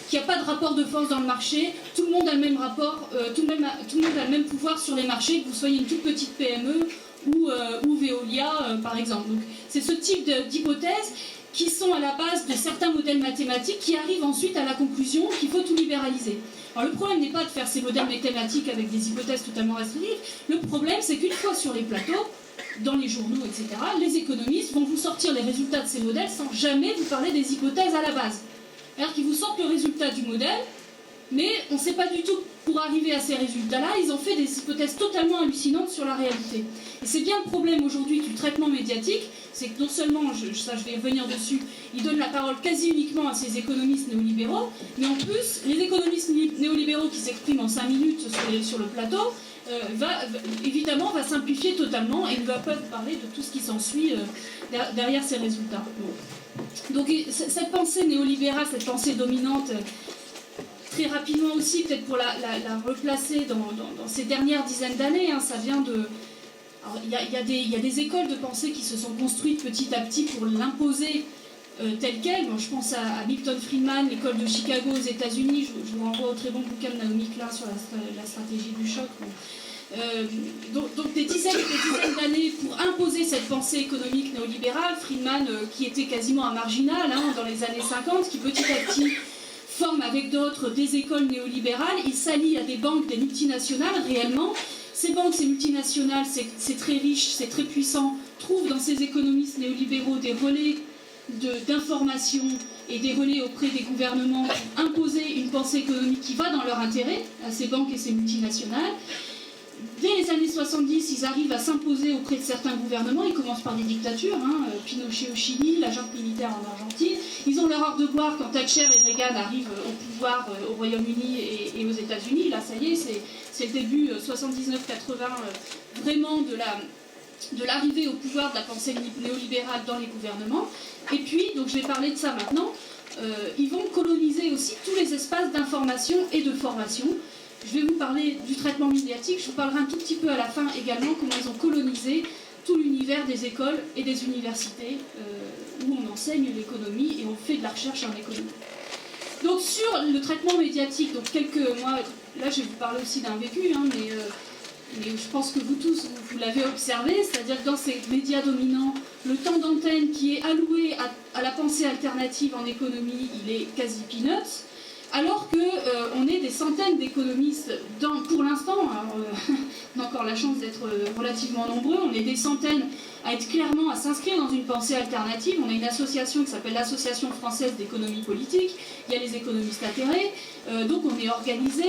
Speaker 4: qu'il n'y a pas de rapport de force dans le marché, tout le monde a le même rapport, tout le monde a le même pouvoir sur les marchés, que vous soyez une toute petite PME ou Veolia, par exemple. Donc, c'est ce type d'hypothèses qui sont à la base de certains modèles mathématiques qui arrivent ensuite à la conclusion qu'il faut tout libéraliser. Alors le problème n'est pas de faire ces modèles mathématiques avec des hypothèses totalement restrictives, le problème c'est qu'une fois sur les plateaux, dans les journaux, etc., les économistes vont vous sortir les résultats de ces modèles sans jamais vous parler des hypothèses à la base. Alors qu'ils vous sortent le résultat du modèle, mais on ne sait pas du tout, pour arriver à ces résultats-là, ils ont fait des hypothèses totalement hallucinantes sur la réalité. Et c'est bien le problème aujourd'hui du traitement médiatique, c'est que non seulement, ça je vais revenir dessus, ils donnent la parole quasi uniquement à ces économistes néolibéraux, mais en plus, les économistes néolibéraux qui s'expriment en 5 minutes sur le plateau, évidemment va simplifier totalement et ne va pas parler de tout ce qui s'ensuit derrière ces résultats. Bon. Donc cette pensée néolibérale, cette pensée dominante, très rapidement aussi, peut-être pour la replacer dans ces dernières dizaines d'années, hein, ça vient de... Il y a des écoles de pensée qui se sont construites petit à petit pour l'imposer telle qu'elle. Bon, je pense à Milton Friedman, l'école de Chicago aux États-Unis. Je vous renvoie au très bon bouquin de Naomi Klein sur la stratégie du choc. Bon. Donc des dizaines d'années pour imposer cette pensée économique néolibérale. Friedman, qui était quasiment un marginal dans les années 50, qui petit à petit forme avec d'autres des écoles néolibérales. Il s'allie à des banques, des multinationales réellement. Ces banques, ces multinationales, c'est très riche, c'est très puissant, trouvent dans ces économistes néolibéraux des relais d'information et des relais auprès des gouvernements pour imposer une pensée économique qui va dans leur intérêt, à ces banques et ces multinationales. Dès les années 70, ils arrivent à s'imposer auprès de certains gouvernements. Ils commencent par des dictatures, Pinochet au Chili, la junte militaire en Argentine. Ils ont leur heure de gloire quand Thatcher et Reagan arrivent au pouvoir au Royaume-Uni et aux États-Unis. Là, ça y est, c'est le début 79-80 vraiment de l'arrivée au pouvoir de la pensée néolibérale dans les gouvernements. Et puis, donc je vais parler de ça maintenant, ils vont coloniser aussi tous les espaces d'information et de formation. Je vais vous parler du traitement médiatique, je vous parlerai un tout petit peu à la fin également comment ils ont colonisé tout l'univers des écoles et des universités où on enseigne l'économie et on fait de la recherche en économie. Donc sur le traitement médiatique, donc moi, là je vais vous parler aussi d'un vécu, mais je pense que vous tous, vous l'avez observé, c'est-à-dire que dans ces médias dominants, le temps d'antenne qui est alloué à la pensée alternative en économie, il est quasi peanuts. alors qu'on est des centaines d'économistes, pour l'instant, on a encore la chance d'être relativement nombreux, on est des centaines à s'inscrire dans une pensée alternative. On a une association qui s'appelle l'Association française d'économie politique, il y a les économistes atterrés, donc on est organisé,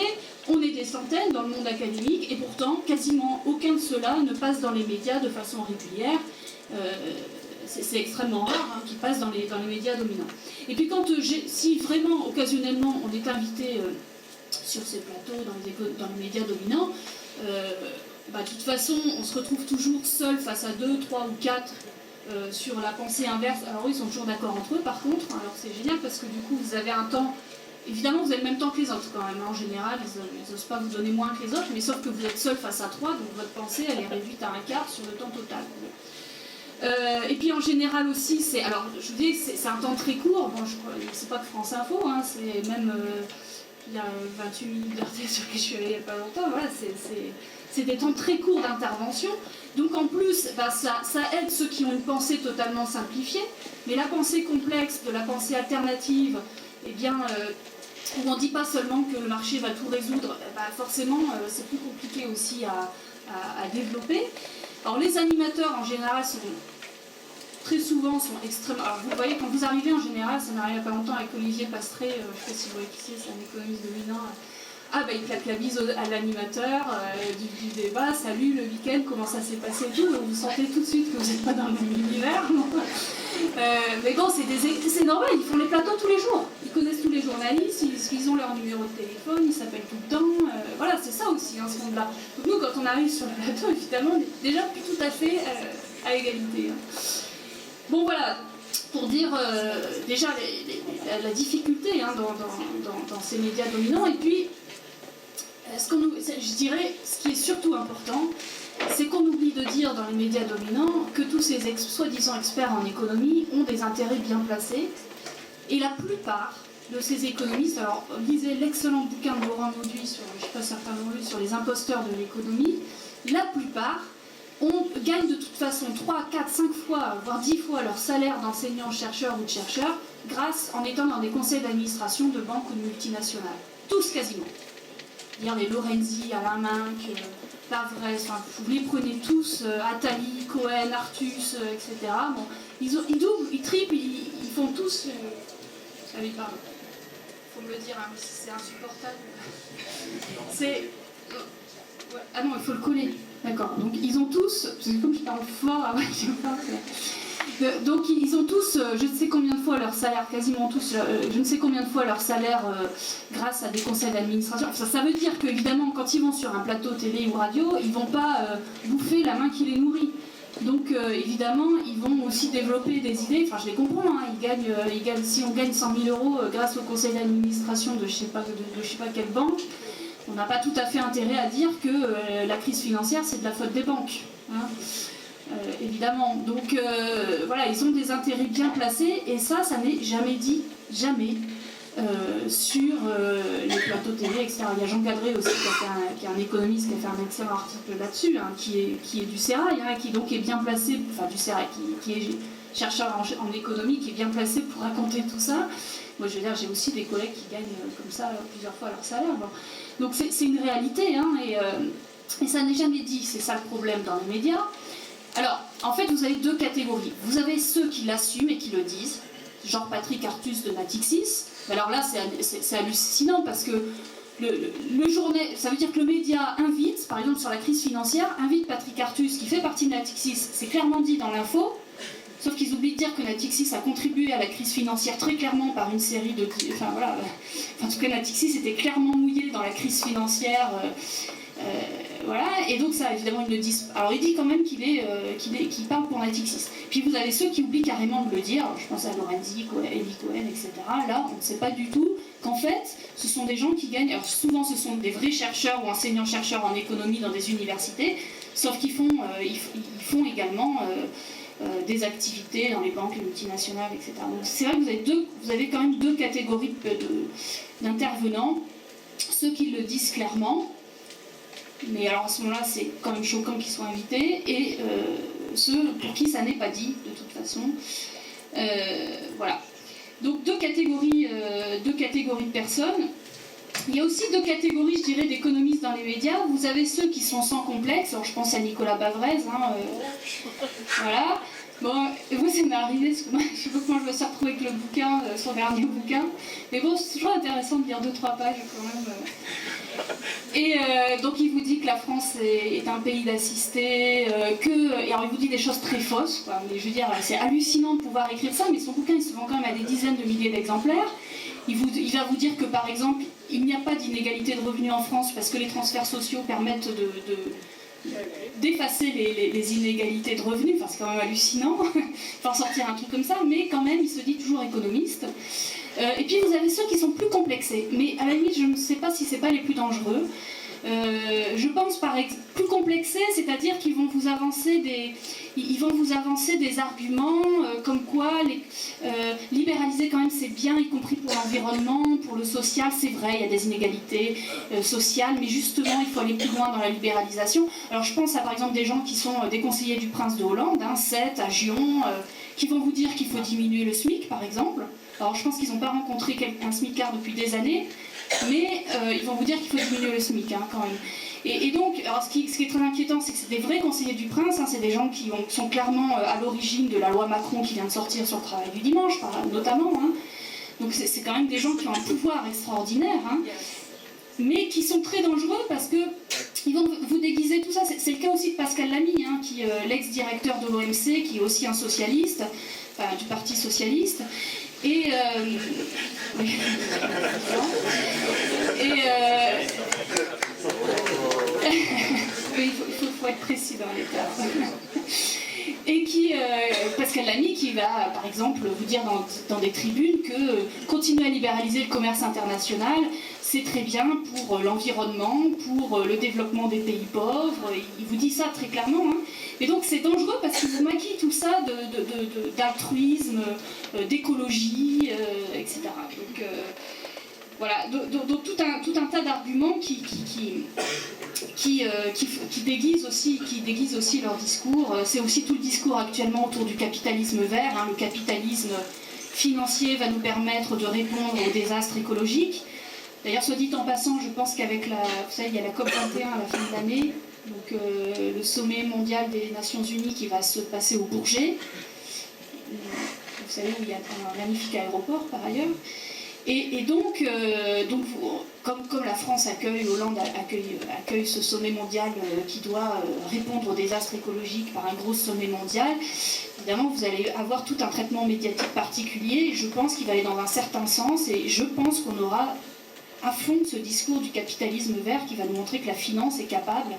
Speaker 4: on est des centaines dans le monde académique, et pourtant quasiment aucun de ceux-là ne passe dans les médias de façon régulière. C'est extrêmement rare qui passe dans les médias dominants. Et puis si vraiment occasionnellement on est invité sur ces plateaux dans les médias dominants, de toute façon on se retrouve toujours seul face à 2, 3 ou 4 sur la pensée inverse. Alors eux, ils sont toujours d'accord entre eux par contre, alors c'est génial parce que du coup vous avez un temps, évidemment vous avez le même temps que les autres quand même, en général ils n'osent pas vous donner moins que les autres, mais sauf que vous êtes seul face à 3, donc votre pensée elle est réduite à un quart sur le temps total. Et puis en général aussi, alors je vous dis, c'est un temps très court, bon, c'est pas que France Info, c'est même il y a 28 minutes d'RT sur lesquelles je suis allée il n'y a pas longtemps, voilà, c'est des temps très courts d'intervention, donc en plus ça aide ceux qui ont une pensée totalement simplifiée, mais la pensée complexe de la pensée alternative, eh bien, où on ne dit pas seulement que le marché va tout résoudre, forcément c'est plus compliqué aussi à développer. Alors les animateurs en général très souvent sont extrêmement... Alors vous voyez, quand vous arrivez en général, ça m'arrive il n'y a pas longtemps avec Olivier Pastré, je ne sais pas si vous voyez qui c'est un économiste dominant. Il claque la bise à l'animateur du débat, salut, le week-end, comment ça s'est passé et tout, donc vous sentez tout de suite que vous n'êtes pas dans le même univers. Mais bon, c'est normal, ils font les plateaux tous les jours, ils connaissent tous les journalistes, ils ont leur numéro de téléphone, ils s'appellent tout le temps, voilà, c'est ça aussi, ce monde-là. Donc nous, quand on arrive sur le plateau, évidemment, on est déjà plus tout à fait à égalité. Bon voilà, pour dire déjà la difficulté dans ces médias dominants, et puis je dirais, ce qui est surtout important, c'est qu'on oublie de dire dans les médias dominants que tous ces soi-disant experts en économie ont des intérêts bien placés, et la plupart de ces économistes, alors lisez l'excellent bouquin de Laurent Mauduit, je ne sais pas certains l'ont lu, sur les imposteurs de l'économie, la plupart gagnent de toute façon 3, 4, 5 fois, voire 10 fois leur salaire d'enseignant, chercheur ou de chercheur, en étant dans des conseils d'administration de banques ou de multinationales. Tous quasiment. Dire les Lorenzi, Alain Minc, Pavresse, vous les prenez tous, Attali, Cohen, Artus, etc. Bon, ils doublent, ils triplent, ils font tous... Allez, pardon. Faut me le dire, mais si c'est insupportable. C'est... Ah non, il faut le coller. D'accord. Donc ils ont tous... C'est comme je parle fort, donc ils ont tous, je ne sais combien de fois leur salaire, quasiment tous, je ne sais combien de fois leur salaire grâce à des conseils d'administration. Ça veut dire qu'évidemment, quand ils vont sur un plateau télé ou radio, ils ne vont pas bouffer la main qui les nourrit. Donc évidemment, ils vont aussi développer des idées, je les comprends, si on gagne 100 000 € grâce au conseil d'administration de je sais pas quelle banque, on n'a pas tout à fait intérêt à dire que la crise financière c'est de la faute des banques. Évidemment. Donc voilà, ils ont des intérêts bien placés, et ça n'est jamais dit, jamais, sur les plateaux télé, etc. Il y a Jean Cadré aussi, qui est un économiste, qui a fait un excellent article là-dessus, qui est du Sérail, qui donc est bien placé, du Sérail, qui est chercheur en économie, qui est bien placé pour raconter tout ça. Moi, je veux dire, j'ai aussi des collègues qui gagnent comme ça plusieurs fois leur salaire. Bon. Donc c'est une réalité, et ça n'est jamais dit, c'est ça le problème dans les médias. Alors, en fait, vous avez deux catégories. Vous avez ceux qui l'assument et qui le disent, genre Patrick Artus de Natixis. Alors là, c'est hallucinant parce que le journal, ça veut dire que le média invite, par exemple sur la crise financière, invite Patrick Artus qui fait partie de Natixis, c'est clairement dit dans l'info, sauf qu'ils oublient de dire que Natixis a contribué à la crise financière très clairement par une série de... en tout cas, Natixis était clairement mouillé dans la crise financière... voilà, et donc ça évidemment ils le disent. Alors il dit quand même qu'il parle pour Natixis. Puis vous avez ceux qui oublient carrément de le dire, je pense à Lorenzi, Eli Cohen, etc. Là on ne sait pas du tout qu'en fait ce sont des gens qui gagnent, alors souvent ce sont des vrais chercheurs ou enseignants-chercheurs en économie dans des universités, sauf qu'ils font, font également des activités dans les banques, les multinationales, etc. Donc c'est vrai que vous avez quand même deux catégories d'intervenants, ceux qui le disent clairement, mais alors à ce moment-là, c'est quand même choquant qu'ils soient invités, et ceux pour qui ça n'est pas dit, de toute façon. Voilà. Donc deux catégories de personnes. Il y a aussi deux catégories, je dirais, d'économistes dans les médias. Vous avez ceux qui sont sans complexe, alors je pense à Nicolas Bavrez, voilà. Bon, moi ça m'est arrivé, parce que moi, je sais pas comment je me suis retrouvée avec le bouquin, son dernier bouquin. Mais bon, c'est toujours intéressant de lire 2-3 pages quand même. Et donc il vous dit que la France est un pays d'assistés, et alors il vous dit des choses très fausses, quoi. Mais je veux dire, c'est hallucinant de pouvoir écrire ça, mais son bouquin il se vend quand même à des dizaines de milliers d'exemplaires. Il va vous dire que par exemple, il n'y a pas d'inégalité de revenus en France parce que les transferts sociaux permettent d'effacer les inégalités de revenus, enfin c'est quand même hallucinant, faire sortir un truc comme ça, mais quand même il se dit toujours économiste. Et puis vous avez ceux qui sont plus complexés, mais à la limite je ne sais pas si c'est pas les plus dangereux. Je pense par exemple plus complexés, c'est-à-dire qu'ils vont vous avancer des arguments comme quoi libéraliser quand même c'est bien, y compris pour l'environnement, pour le social, c'est vrai, il y a des inégalités sociales, mais justement il faut aller plus loin dans la libéralisation. Alors je pense à par exemple des gens qui sont des conseillers du prince de Hollande, Sète, à Gion, qui vont vous dire qu'il faut diminuer le SMIC par exemple. Alors je pense qu'ils n'ont pas rencontré un SMICard depuis des années, mais ils vont vous dire qu'il faut diminuer le SMIC quand même. Et donc, alors ce qui est très inquiétant, c'est que c'est des vrais conseillers du prince, c'est des gens qui sont clairement à l'origine de la loi Macron qui vient de sortir sur le travail du dimanche, notamment. Donc c'est quand même des gens qui ont un pouvoir extraordinaire, mais qui sont très dangereux parce que ils vont vous déguiser tout ça. C'est le cas aussi de Pascal Lamy, qui l'ex-directeur de l'OMC, qui est aussi un socialiste, enfin, du Parti socialiste. Et il faut être précis dans les termes. Et Pascal Lamy qui va par exemple vous dire dans des tribunes que continuer à libéraliser le commerce international c'est très bien pour l'environnement, pour le développement des pays pauvres, il vous dit ça très clairement. Et donc c'est dangereux parce qu'il vous maquille tout ça d'altruisme, d'écologie, etc. Donc voilà, donc tout un tas d'arguments qui déguisent aussi leur discours. C'est aussi tout le discours actuellement autour du capitalisme vert. Le capitalisme financier va nous permettre de répondre aux désastres écologiques. D'ailleurs, soit dit en passant, je pense qu'avec vous savez, il y a la COP21 à la fin de l'année, donc le sommet mondial des Nations Unies qui va se passer au Bourget. Vous savez où il y a un magnifique aéroport par ailleurs. Et donc comme la France Hollande accueille ce sommet mondial qui doit répondre aux désastres écologiques par un gros sommet mondial, évidemment vous allez avoir tout un traitement médiatique particulier. Je pense qu'il va aller dans un certain sens et je pense qu'on aura à fond ce discours du capitalisme vert qui va nous montrer que la finance est capable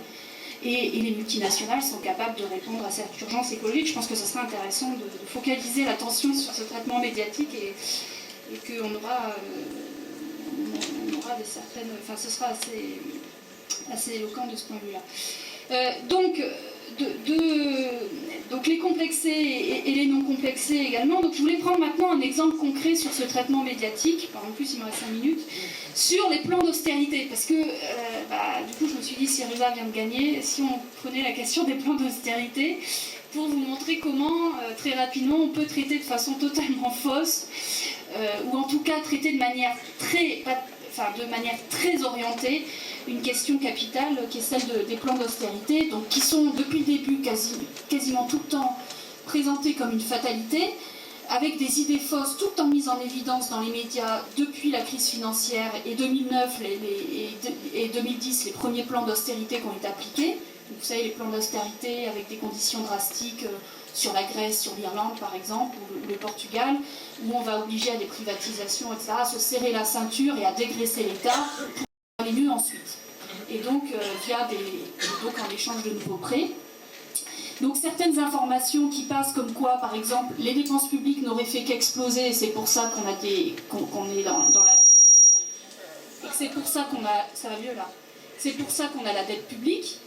Speaker 4: et les multinationales sont capables de répondre à cette urgence écologique. Je pense que ce serait intéressant de focaliser l'attention sur ce traitement médiatique et qu'on aura des certaines... Enfin, ce sera assez éloquent de ce point de vue-là. Donc les complexés et les non complexés également. Donc je voulais prendre maintenant un exemple concret sur ce traitement médiatique. En plus, il me reste 5 minutes. Sur les plans d'austérité. Parce que, du coup, je me suis dit, Syriza vient de gagner. Si on prenait la question des plans d'austérité, pour vous montrer comment, très rapidement, on peut traiter de façon totalement fausse, ou en tout cas traiter de manière très orientée, une question capitale qui est celle des plans d'austérité, donc qui sont depuis le début quasiment tout le temps présentés comme une fatalité, avec des idées fausses tout le temps mises en évidence dans les médias depuis la crise financière et 2009 et 2010, les premiers plans d'austérité qui ont été appliqués. Vous savez, les plans d'austérité avec des conditions drastiques sur la Grèce, sur l'Irlande par exemple, ou le Portugal, où on va obliger à des privatisations, etc., à se serrer la ceinture et à dégraisser l'État pour aller mieux ensuite. Et donc, en échange de nouveaux prêts. Donc certaines informations qui passent comme quoi, par exemple, les dépenses publiques n'auraient fait qu'exploser, et c'est pour ça qu'on est dans la... C'est pour ça qu'on a... Ça va mieux là. C'est pour ça qu'on a la dette publique.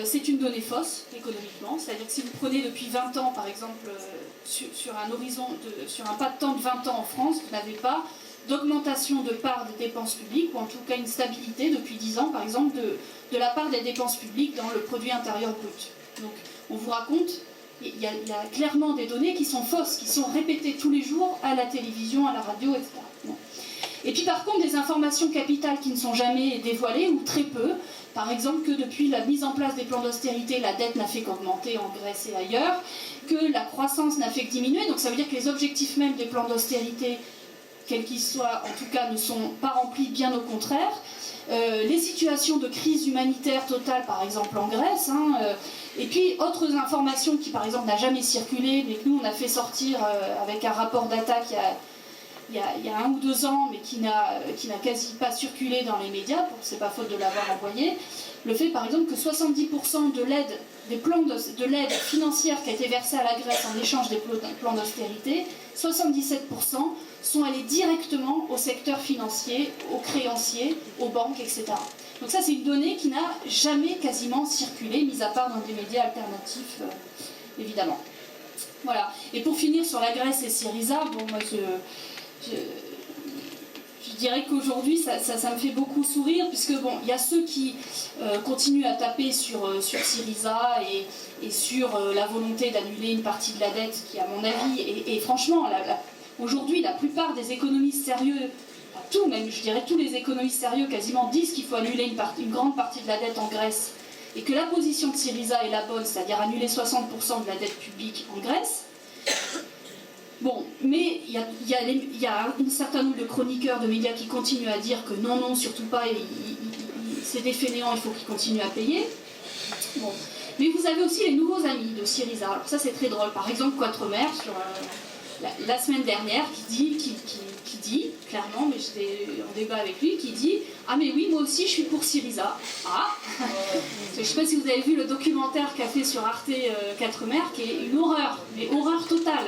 Speaker 4: C'est une donnée fausse économiquement, c'est-à-dire que si vous prenez depuis 20 ans, par exemple, sur un pas de temps de 20 ans en France, vous n'avez pas d'augmentation de part des dépenses publiques, ou en tout cas une stabilité depuis 10 ans, par exemple, de la part des dépenses publiques dans le produit intérieur brut. Donc on vous raconte
Speaker 5: il y a clairement des données qui sont fausses, qui sont répétées tous les jours à la télévision, à la radio, etc. Bon. Et puis par contre, des informations capitales qui ne sont jamais dévoilées, ou très peu, par exemple que depuis la mise en place des plans d'austérité, la dette n'a fait qu'augmenter en Grèce et ailleurs, que la croissance n'a fait que diminuer, donc ça veut dire que les objectifs même des plans d'austérité, quels qu'ils soient, en tout cas, ne sont pas remplis, bien au contraire. Les situations de crise humanitaire totale, par exemple en Grèce, et puis autres informations qui, par exemple, n'a jamais circulé, mais que nous, on a fait sortir avec un rapport d'attaque il y a 1 ou 2 ans, mais qui n'a quasi pas circulé dans les médias, c'est pas faute de l'avoir envoyé, le fait, par exemple, que 70% de l'aide, de l'aide financière qui a été versée à la Grèce en échange des plans d'austérité, 77% sont allés directement au secteur financier, aux créanciers, aux banques, etc. Donc ça, c'est une donnée qui n'a jamais quasiment circulé, mis à part dans des médias alternatifs, évidemment. Voilà. Et pour finir sur la Grèce et Syriza, bon, moi, je dirais qu'aujourd'hui, ça me fait beaucoup sourire, puisque bon, il y a ceux qui continuent à taper sur Syriza et sur la volonté d'annuler une partie de la dette, qui, à mon avis, et franchement, aujourd'hui, la plupart des économistes sérieux, même, je dirais tous les économistes sérieux quasiment disent qu'il faut annuler une grande partie de la dette en Grèce, et que la position de Syriza est la bonne, c'est-à-dire annuler 60% de la dette publique en Grèce. Bon, mais il y a un certain nombre de chroniqueurs de médias qui continuent à dire que non, surtout pas, c'est des fainéants, il faut qu'ils continuent à payer. Bon. Mais vous avez aussi les nouveaux amis de Syriza. Alors ça, c'est très drôle. Par exemple, Quatremer, sur la semaine dernière, qui dit, clairement, mais j'étais en débat avec lui, qui dit « Ah mais oui, moi aussi, je suis pour Syriza. » Ah. Je ne sais pas si vous avez vu le documentaire qu'a fait sur Arte Quatremer, qui est une horreur, mais horreur totale.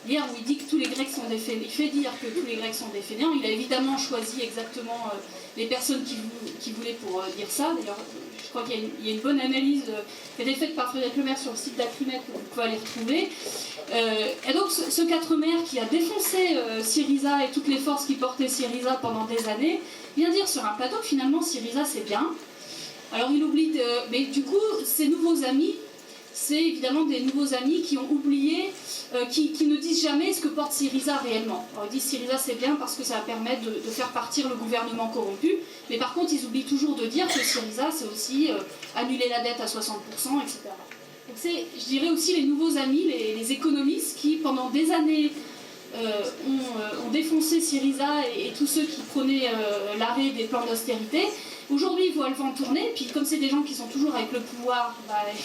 Speaker 5: Hier, où il dit que tous les Grecs sont des fainéants, il fait dire que tous les Grecs sont des fainéants. Il a évidemment choisi exactement les personnes qui voulaient pour dire ça. D'ailleurs, je crois qu'il y a une bonne analyse qui a été faite par Frédéric Lemaire sur le site d'Acrimed, que vous pouvez aller retrouver. Et donc, ce Quatremer qui a défoncé Syriza et toutes les forces qui portaient Syriza pendant des années, vient dire sur un plateau que finalement Syriza c'est bien. Alors il oublie, mais du coup, ses nouveaux amis, c'est évidemment des nouveaux amis qui ont oublié, qui ne disent jamais ce que porte Syriza réellement. Alors ils disent Syriza c'est bien parce que ça va permettre de faire partir le gouvernement corrompu, mais par contre ils oublient toujours de dire que Syriza c'est aussi annuler la dette à 60%, etc. Donc c'est, je dirais aussi les nouveaux amis, les économistes qui pendant des années ont défoncé Syriza et tous ceux qui prônaient l'arrêt des plans d'austérité. Aujourd'hui, ils voient le vent tourner, puis comme c'est des gens qui sont toujours avec le pouvoir,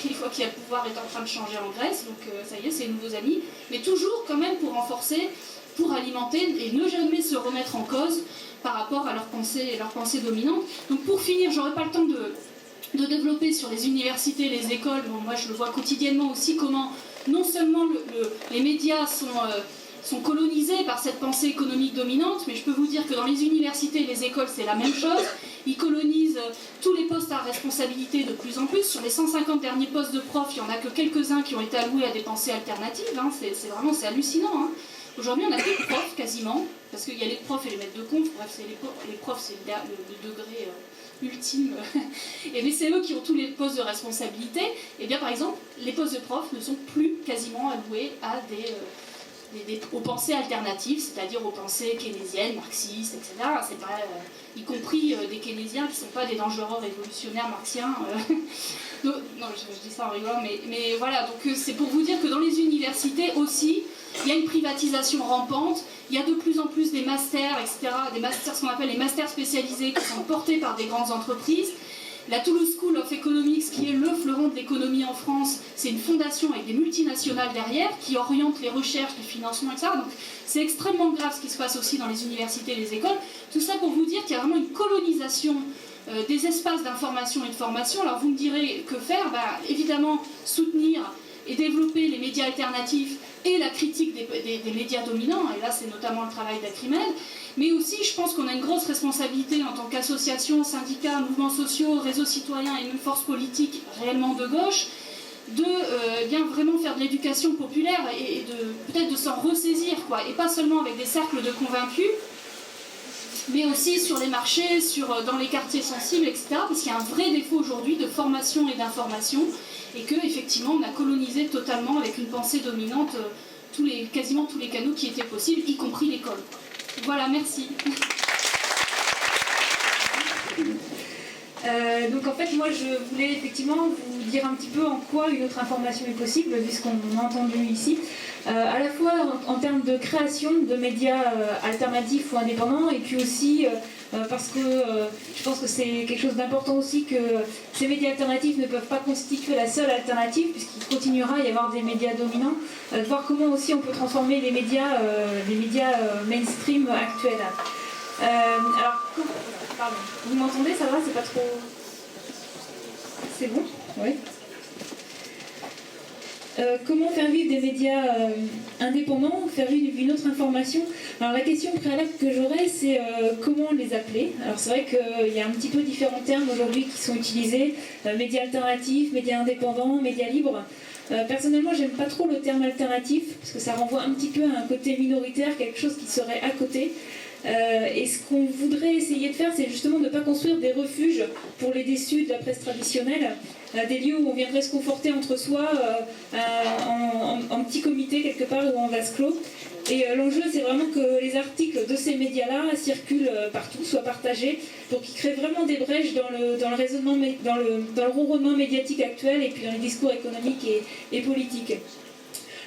Speaker 5: une fois qu'il y a le pouvoir est en train de changer en Grèce, donc ça y est, c'est les nouveaux amis, mais toujours quand même pour renforcer, pour alimenter et ne jamais se remettre en cause par rapport à leur pensée dominante. Donc pour finir, j'aurai pas le temps de développer sur les universités, les écoles, bon, moi je le vois quotidiennement aussi, comment non seulement les médias sont colonisés par cette pensée économique dominante, mais je peux vous dire que dans les universités et les écoles, c'est la même chose. Ils colonisent tous les postes à responsabilité de plus en plus. Sur les 150 derniers postes de profs, il n'y en a que quelques-uns qui ont été alloués à des pensées alternatives. Hein. C'est hallucinant. Hein. Aujourd'hui, on n'a plus de profs quasiment, parce qu'il y a les profs et les maîtres de conf. Bref, les profs, c'est le degré ultime. Et mais c'est eux qui ont tous les postes de responsabilité. Et bien, par exemple, les postes de profs ne sont plus quasiment alloués à aux pensées alternatives, c'est-à-dire aux pensées keynésiennes, marxistes, etc. C'est pas, y compris des keynésiens qui ne sont pas des dangereux révolutionnaires marxiens. Donc, non, je dis ça en rigolant, mais voilà, donc c'est pour vous dire que dans les universités aussi, il y a une privatisation rampante, il y a de plus en plus des masters, etc., des masters, ce qu'on appelle les masters spécialisés qui sont portés par des grandes entreprises. La Toulouse School of Economics, qui est le fleuron de l'économie en France, c'est une fondation avec des multinationales derrière qui orientent les recherches, les financements, etc. Donc c'est extrêmement grave ce qui se passe aussi dans les universités et les écoles. Tout ça pour vous dire qu'il y a vraiment une colonisation des espaces d'information et de formation. Alors vous me direz que faire ? Évidemment soutenir et développer les médias alternatifs et la critique des médias dominants, et là c'est notamment le travail d'Acrimed, mais aussi je pense qu'on a une grosse responsabilité en tant qu'association, syndicats, mouvements sociaux, réseaux citoyens et même forces politiques réellement de gauche, de bien vraiment faire de l'éducation populaire et peut-être de s'en ressaisir, quoi, et pas seulement avec des cercles de convaincus, mais aussi sur les marchés, dans les quartiers sensibles, etc. Parce qu'il y a un vrai défaut aujourd'hui de formation et d'information. et que effectivement on a colonisé totalement avec une pensée dominante quasiment tous les canaux qui étaient possibles, y compris l'école. Voilà, merci.
Speaker 6: Donc en fait, moi je voulais effectivement vous dire un petit peu en quoi une autre information est possible, vu ce qu'on a entendu ici, à la fois en termes de création de médias alternatifs ou indépendants, et puis aussi parce que je pense que c'est quelque chose d'important aussi, que ces médias alternatifs ne peuvent pas constituer la seule alternative, puisqu'il continuera à y avoir des médias dominants, de voir comment aussi on peut transformer les médias mainstream actuels. Alors, pardon, vous m'entendez, ça va, c'est pas trop... C'est bon? Oui. Comment faire vivre des médias indépendants, faire vivre une autre information? Alors la question préalable que j'aurais, c'est comment les appeler. Alors c'est vrai qu'il y a un petit peu différents termes aujourd'hui qui sont utilisés, médias alternatifs, médias indépendants, médias libres. Personnellement, j'aime pas trop le terme alternatif, parce que ça renvoie un petit peu à un côté minoritaire, quelque chose qui serait à côté. Et ce qu'on voudrait essayer de faire, c'est justement de ne pas construire des refuges pour les déçus de la presse traditionnelle, des lieux où on viendrait se conforter entre soi en petit comité quelque part ou en vase clos. Et l'enjeu, c'est vraiment que les articles de ces médias-là circulent partout, soient partagés, pour qu'ils créent vraiment des brèches dans le raisonnement, dans le ronronnement médiatique actuel, et puis dans les discours économiques et politiques.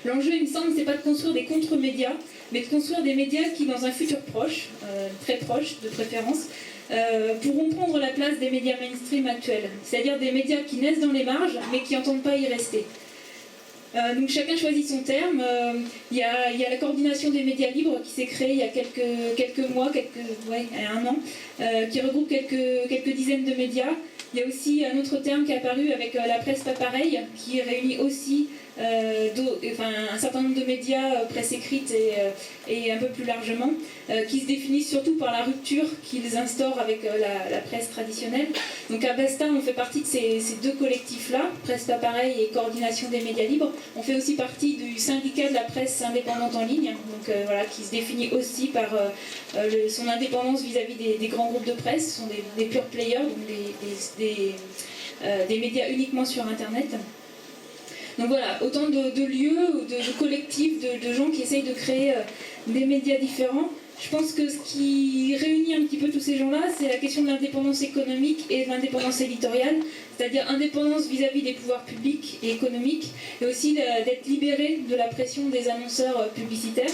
Speaker 6: L'enjeu, il me semble, c'est pas de construire des contre-médias, mais de construire des médias qui, dans un futur proche, très proche de préférence, pourront prendre la place des médias mainstream actuels. C'est-à-dire des médias qui naissent dans les marges, mais qui n'entendent pas y rester. Donc chacun choisit son terme. Il y a la coordination des médias libres qui s'est créée il y a quelques mois, un an, qui regroupe quelques dizaines de médias. Il y a aussi un autre terme qui est apparu avec la presse pas pareille, qui réunit aussi un certain nombre de médias, presse écrite et un peu plus largement, qui se définissent surtout par la rupture qu'ils instaurent avec la presse traditionnelle. Donc à Basta, on fait partie de ces deux collectifs-là, Presse pas pareille et Coordination des médias libres. On fait aussi partie du syndicat de la presse indépendante en ligne, donc qui se définit aussi par son indépendance vis-à-vis des grands groupes de presse. Ce sont des pure players, donc des médias uniquement sur Internet. Donc voilà, autant de lieux, de collectifs, de gens qui essayent de créer des médias différents. Je pense que ce qui réunit un petit peu tous ces gens-là, c'est la question de l'indépendance économique et de l'indépendance éditoriale, c'est-à-dire indépendance vis-à-vis des pouvoirs publics et économiques, et aussi d'être libéré de la pression des annonceurs publicitaires.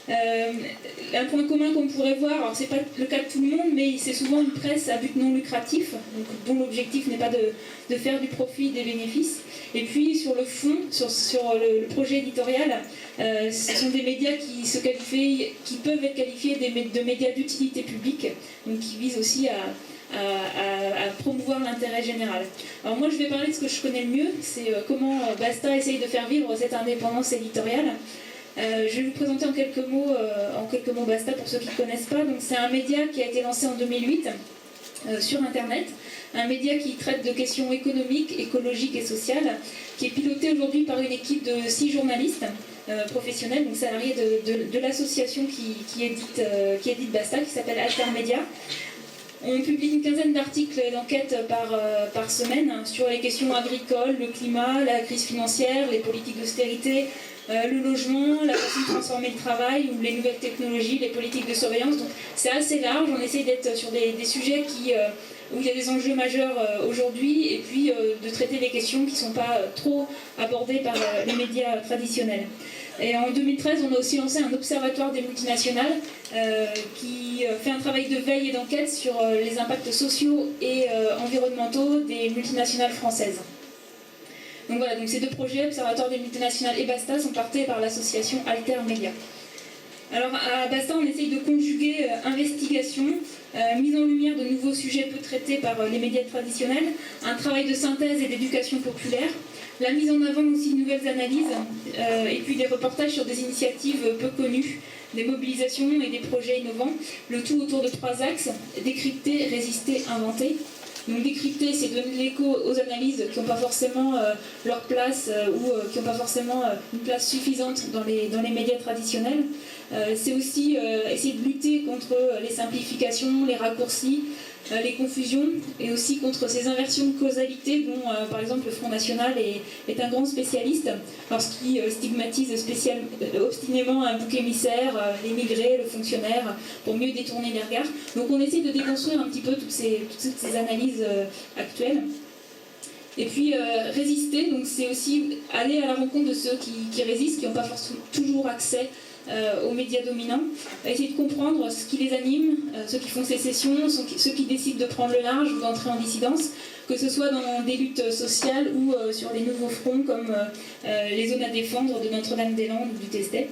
Speaker 6: Un point commun qu'on pourrait voir, alors c'est pas le cas de tout le monde, mais c'est souvent une presse à but non lucratif, donc, dont l'objectif n'est pas de faire du profit, des bénéfices. Et puis sur le fond, sur le projet éditorial, ce sont des médias qui peuvent être qualifiés de médias d'utilité publique, donc qui visent aussi à promouvoir l'intérêt général. Alors moi je vais parler de ce que je connais le mieux, c'est comment Basta essaye de faire vivre cette indépendance éditoriale. Je vais vous présenter en quelques mots Basta pour ceux qui ne connaissent pas. Donc, c'est un média qui a été lancé en 2008 sur Internet, un média qui traite de questions économiques, écologiques et sociales, qui est piloté aujourd'hui par une équipe de 6 journalistes professionnels, donc salariés de l'association qui édite Basta, qui s'appelle Alter Media. On publie une quinzaine d'articles et d'enquêtes par semaine sur les questions agricoles, le climat, la crise financière, les politiques d'austérité, le logement, la façon de transformer le travail, ou les nouvelles technologies, les politiques de surveillance. Donc c'est assez large, on essaye d'être sur des sujets où il y a des enjeux majeurs aujourd'hui, et puis de traiter les questions qui ne sont pas trop abordées par les médias traditionnels. Et en 2013, on a aussi lancé un observatoire des multinationales qui fait un travail de veille et d'enquête sur les impacts sociaux et environnementaux des multinationales françaises. Donc voilà, donc ces deux projets, Observatoire des multinationales et Basta, sont portés par l'association Alter Media. Alors à Basta, on essaye de conjuguer investigation, mise en lumière de nouveaux sujets peu traités par les médias traditionnels, un travail de synthèse et d'éducation populaire, la mise en avant aussi de nouvelles analyses, et puis des reportages sur des initiatives peu connues, des mobilisations et des projets innovants, le tout autour de 3 axes: décrypter, résister, inventer. Donc décrypter, c'est donner l'écho aux analyses qui n'ont pas forcément leur place ou qui n'ont pas forcément une place suffisante dans les médias traditionnels. C'est aussi essayer de lutter contre les simplifications, les raccourcis, les confusions et aussi contre ces inversions de causalité dont par exemple le Front National est un grand spécialiste lorsqu'il stigmatise obstinément un bouc émissaire, l'émigré, le fonctionnaire, pour mieux détourner les regards. Donc on essaie de déconstruire un petit peu toutes ces analyses actuelles. Et puis résister, donc c'est aussi aller à la rencontre de ceux qui résistent, qui n'ont pas forcément toujours accès aux médias dominants, essayer de comprendre ce qui les anime, ceux qui font sécession, ceux qui décident de prendre le large ou d'entrer en dissidence, que ce soit dans des luttes sociales ou sur les nouveaux fronts comme les zones à défendre de Notre-Dame-des-Landes ou du Testet.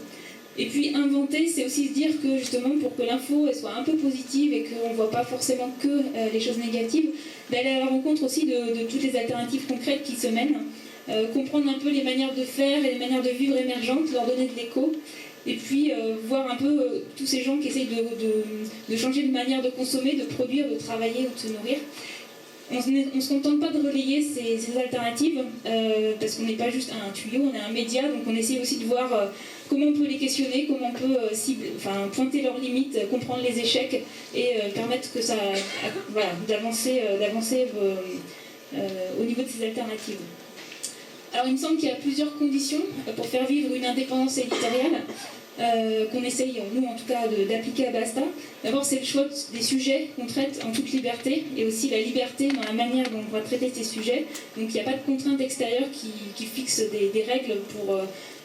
Speaker 6: Et puis inventer, c'est aussi se dire que justement pour que l'info soit un peu positive et qu'on ne voit pas forcément que les choses négatives, d'aller à la rencontre aussi de toutes les alternatives concrètes qui se mènent, comprendre un peu les manières de faire et les manières de vivre émergentes, leur donner de l'écho, et puis voir un peu tous ces gens qui essayent de changer de manière de consommer, de produire, de travailler ou de se nourrir. On ne se contente pas de relayer ces alternatives parce qu'on n'est pas juste un tuyau, on est un média, donc on essaie aussi de voir comment on peut les questionner, comment on peut pointer leurs limites, comprendre les échecs et permettre que ça, d'avancer au niveau de ces alternatives. Alors il me semble qu'il y a plusieurs conditions pour faire vivre une indépendance éditoriale qu'on essaye, nous en tout cas, d'appliquer à Basta. D'abord, c'est le choix des sujets qu'on traite en toute liberté et aussi la liberté dans la manière dont on va traiter ces sujets. Donc il n'y a pas de contraintes extérieures qui fixent des règles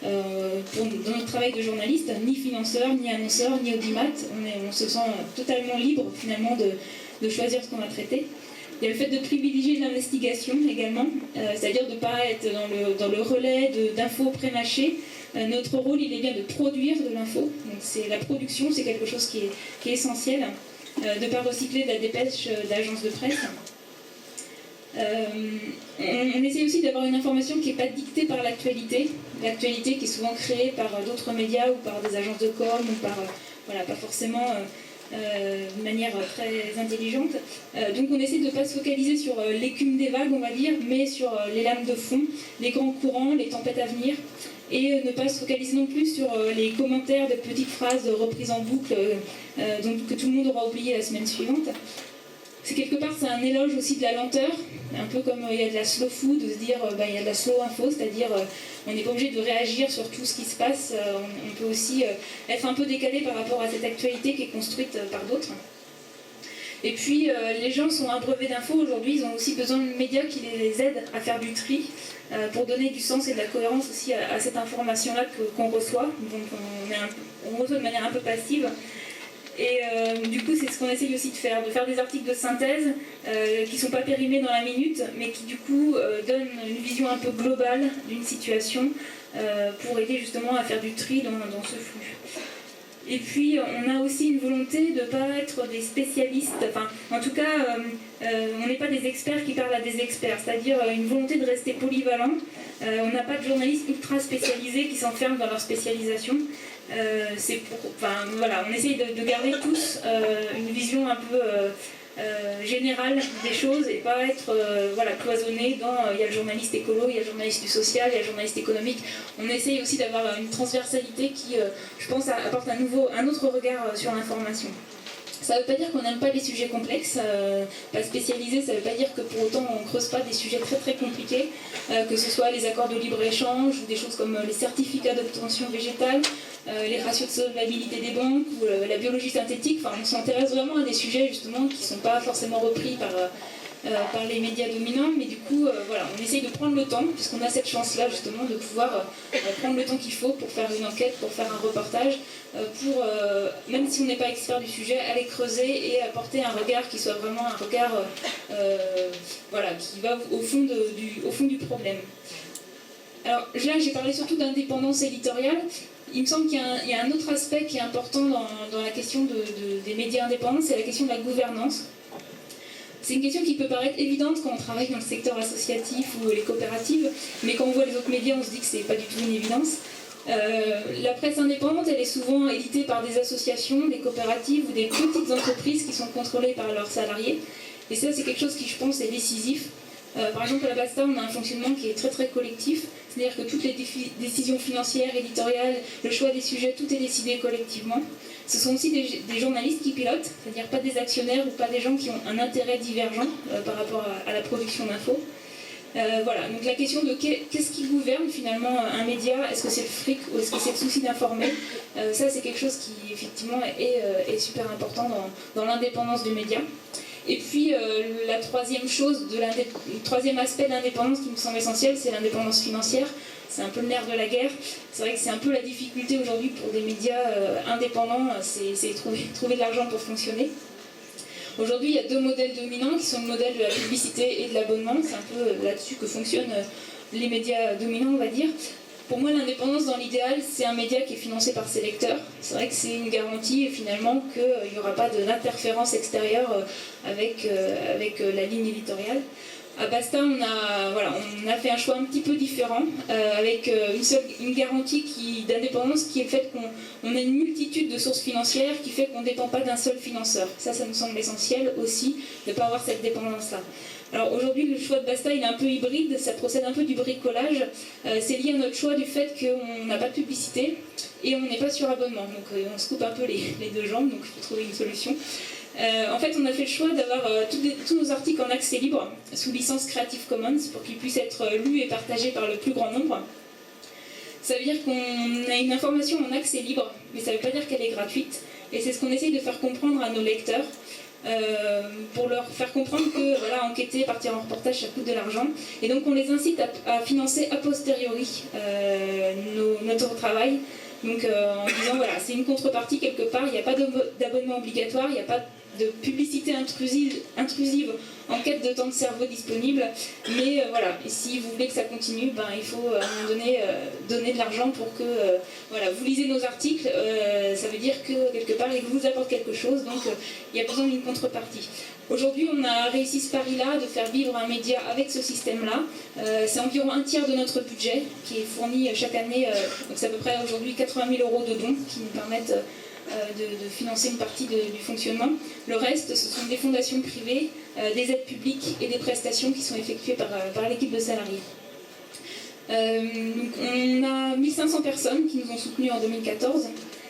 Speaker 6: dans notre travail de journaliste, ni financeur, ni annonceur, ni audimat. On se sent totalement libre finalement de choisir ce qu'on va traiter. Il y a le fait de privilégier l'investigation également, c'est-à-dire de ne pas être dans le relais d'infos prémâchées. Notre rôle, il est bien de produire de l'info. Donc c'est la production, c'est quelque chose qui est essentiel, de ne pas recycler de la dépêche d'agences de presse. On essaie aussi d'avoir une information qui n'est pas dictée par l'actualité qui est souvent créée par d'autres médias ou par des agences de com ou par, pas forcément de manière très intelligente. Donc on essaie de ne pas se focaliser sur l'écume des vagues, on va dire, mais sur les lames de fond, les grands courants, les tempêtes à venir, et ne pas se focaliser non plus sur les commentaires de petites phrases reprises en boucle que tout le monde aura oublié la semaine suivante. C'est quelque part, c'est un éloge aussi de la lenteur, un peu comme il y a de la slow food, de se dire il y a de la slow info, c'est-à-dire on n'est pas obligé de réagir sur tout ce qui se passe, on peut aussi être un peu décalé par rapport à cette actualité qui est construite par d'autres. Et puis les gens sont abreuvés d'infos aujourd'hui, ils ont aussi besoin de médias qui les aident à faire du tri, pour donner du sens et de la cohérence aussi à cette information-là qu'on reçoit. Donc on reçoit de manière un peu passive. Et du coup, c'est ce qu'on essaye aussi de faire des articles de synthèse qui ne sont pas périmés dans la minute, mais qui du coup donnent une vision un peu globale d'une situation pour aider justement à faire du tri dans ce flux. Et puis, on a aussi une volonté de ne pas être des spécialistes, en tout cas, on n'est pas des experts qui parlent à des experts, c'est-à-dire une volonté de rester polyvalent. On n'a pas de journalistes ultra spécialisés qui s'enferment dans leur spécialisation. On essaye de garder tous une vision un peu générale des choses et pas être cloisonné dans il y a le journaliste écolo, il y a le journaliste du social, il y a le journaliste économique. On essaye aussi d'avoir une transversalité qui, je pense, apporte un autre regard sur l'information. Ça ne veut pas dire qu'on n'aime pas les sujets complexes, pas spécialisés, ça ne veut pas dire que pour autant on ne creuse pas des sujets très très compliqués, que ce soit les accords de libre-échange ou des choses comme les certificats d'obtention végétale, les ratios de solvabilité des banques ou la biologie synthétique. On s'intéresse vraiment à des sujets justement qui ne sont pas forcément repris par les médias dominants, mais du coup on essaye de prendre le temps, puisqu'on a cette chance-là justement de pouvoir prendre le temps qu'il faut pour faire une enquête, pour faire un reportage, pour, même si on n'est pas expert du sujet, aller creuser et apporter un regard qui soit vraiment un regard qui va au fond du problème. Alors là j'ai parlé surtout d'indépendance éditoriale. Il me semble qu'il y a un autre aspect qui est important dans la question des médias indépendants, c'est la question de la gouvernance. C'est une question qui peut paraître évidente quand on travaille dans le secteur associatif ou les coopératives, mais quand on voit les autres médias, on se dit que c'est pas du tout une évidence. La presse indépendante, elle est souvent éditée par des associations, des coopératives ou des petites entreprises qui sont contrôlées par leurs salariés. Et ça, c'est quelque chose qui, je pense, est décisif. Par exemple, à la Basta, on a un fonctionnement qui est très très collectif, c'est-à-dire que toutes les décisions financières, éditoriales, le choix des sujets, tout est décidé collectivement. Ce sont aussi des journalistes qui pilotent, c'est-à-dire pas des actionnaires ou pas des gens qui ont un intérêt divergent par rapport à la production d'infos. Voilà, donc la question de qu'est-ce qui gouverne finalement un média, est-ce que c'est le fric ou est-ce que c'est le souci d'informer, ça c'est quelque chose qui effectivement est super important dans l'indépendance du média. Et puis la troisième chose, le troisième aspect de l'indépendance qui me semble essentiel, c'est l'indépendance financière. C'est un peu le nerf de la guerre. C'est vrai que c'est un peu la difficulté aujourd'hui pour des médias indépendants, c'est trouver de l'argent pour fonctionner. Aujourd'hui, il y a deux modèles dominants qui sont le modèle de la publicité et de l'abonnement. C'est un peu là-dessus que fonctionnent les médias dominants, on va dire. Pour moi, l'indépendance, dans l'idéal, c'est un média qui est financé par ses lecteurs. C'est vrai que c'est une garantie, finalement, qu'il n'y aura pas d'interférence extérieure avec la ligne éditoriale. À Basta, on a fait un choix un petit peu différent, avec une garantie d'indépendance qui est le fait qu'on a une multitude de sources financières qui fait qu'on ne dépend pas d'un seul financeur. Ça nous semble essentiel aussi, de ne pas avoir cette dépendance-là. Alors aujourd'hui, le choix de Basta, il est un peu hybride, ça procède un peu du bricolage. C'est lié à notre choix du fait qu'on n'a pas de publicité et on n'est pas sur abonnement. Donc on se coupe un peu les deux jambes, donc il faut trouver une solution. En fait, on a fait le choix d'avoir tous nos articles en accès libre, sous licence Creative Commons, pour qu'ils puissent être lus et partagés par le plus grand nombre. Ça veut dire qu'on a une information en accès libre, mais ça ne veut pas dire qu'elle est gratuite. Et c'est ce qu'on essaye de faire comprendre à nos lecteurs, pour leur faire comprendre que voilà, enquêter, partir en reportage, ça coûte de l'argent. Et donc on les incite à financer a posteriori notre travail. Donc en disant voilà, c'est une contrepartie quelque part, il n'y a pas d'abonnement obligatoire, il n'y a pas de publicité intrusive en quête de temps de cerveau disponible, mais voilà, et si vous voulez que ça continue, il faut à un moment donné donner de l'argent pour que voilà, vous lisez nos articles, ça veut dire que quelque part ils vous apportent quelque chose, donc il y a besoin d'une contrepartie. Aujourd'hui, on a réussi ce pari-là de faire vivre un média avec ce système-là. C'est environ un tiers de notre budget qui est fourni chaque année, donc c'est à peu près aujourd'hui 80 000 € de dons qui nous permettent de financer une partie du fonctionnement. Le reste, ce sont des fondations privées, des aides publiques et des prestations qui sont effectuées par l'équipe de salariés. Donc on a 1500 personnes qui nous ont soutenus en 2014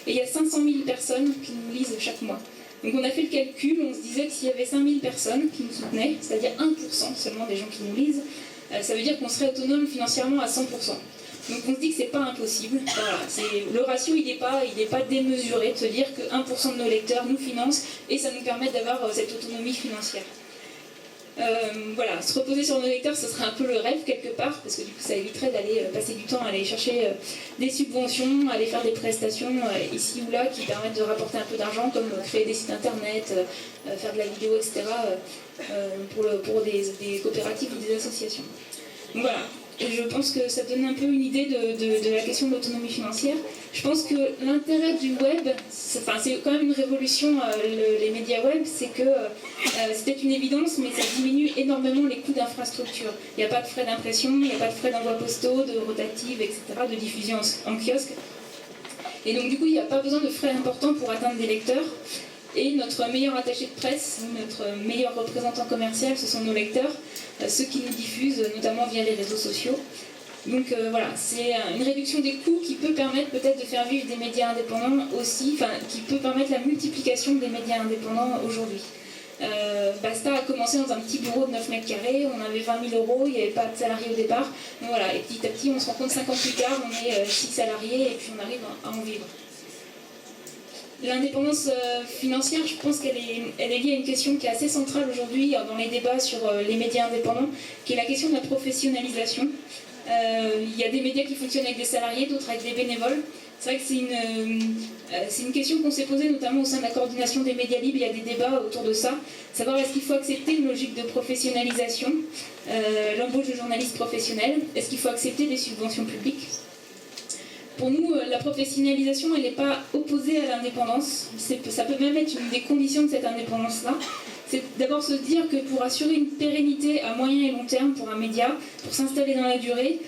Speaker 6: et il y a 500 000 personnes qui nous lisent chaque mois. Donc on a fait le calcul, on se disait que s'il y avait 5000 personnes qui nous soutenaient, c'est-à-dire 1% seulement des gens qui nous lisent, ça veut dire qu'on serait autonome financièrement à 100%. Donc on se dit que c'est pas impossible. Voilà, le ratio il n'est pas démesuré de se dire que 1% de nos lecteurs nous financent et ça nous permet d'avoir cette autonomie financière. Voilà, se reposer sur nos lecteurs, ce serait un peu le rêve quelque part, parce que du coup ça éviterait d'aller passer du temps à aller chercher des subventions, aller faire des prestations ici ou là qui permettent de rapporter un peu d'argent, comme créer des sites internet, faire de la vidéo, etc. Pour des coopératives ou des associations. Donc voilà. Et je pense que ça donne un peu une idée de la question de l'autonomie financière. Je pense que l'intérêt du web, c'est quand même une révolution, les médias web, c'est que c'est peut-être une évidence, mais ça diminue énormément les coûts d'infrastructure. Il n'y a pas de frais d'impression, il n'y a pas de frais d'envoi postaux, de rotative, etc., de diffusion en kiosque. Et donc du coup, il n'y a pas besoin de frais importants pour atteindre des lecteurs. Et notre meilleur attaché de presse, notre meilleur représentant commercial, ce sont nos lecteurs, ceux qui nous diffusent, notamment via les réseaux sociaux. Donc voilà, c'est une réduction des coûts qui peut permettre peut-être de faire vivre des médias indépendants aussi, qui peut permettre la multiplication des médias indépendants aujourd'hui. Basta a commencé dans un petit bureau de 9 mètres carrés, on avait 20 000 €, il n'y avait pas de salariés au départ. Donc voilà, et petit à petit, on se rend compte 5 ans plus tard, on est 6 salariés et puis on arrive à en vivre. L'indépendance financière, je pense qu'elle est liée à une question qui est assez centrale aujourd'hui dans les débats sur les médias indépendants, qui est la question de la professionnalisation. Il y a des médias qui fonctionnent avec des salariés, d'autres avec des bénévoles. C'est vrai que c'est une question qu'on s'est posée notamment au sein de la coordination des médias libres. Il y a des débats autour de ça. Savoir est-ce qu'il faut accepter une logique de professionnalisation, l'embauche de journalistes professionnels, est-ce qu'il faut accepter des subventions publiques. Pour nous, la professionnalisation, elle n'est pas opposée à l'indépendance. Ça peut même être une des conditions de cette indépendance-là. C'est d'abord se dire que pour assurer une pérennité à moyen et long terme pour un média, pour s'installer dans la durée,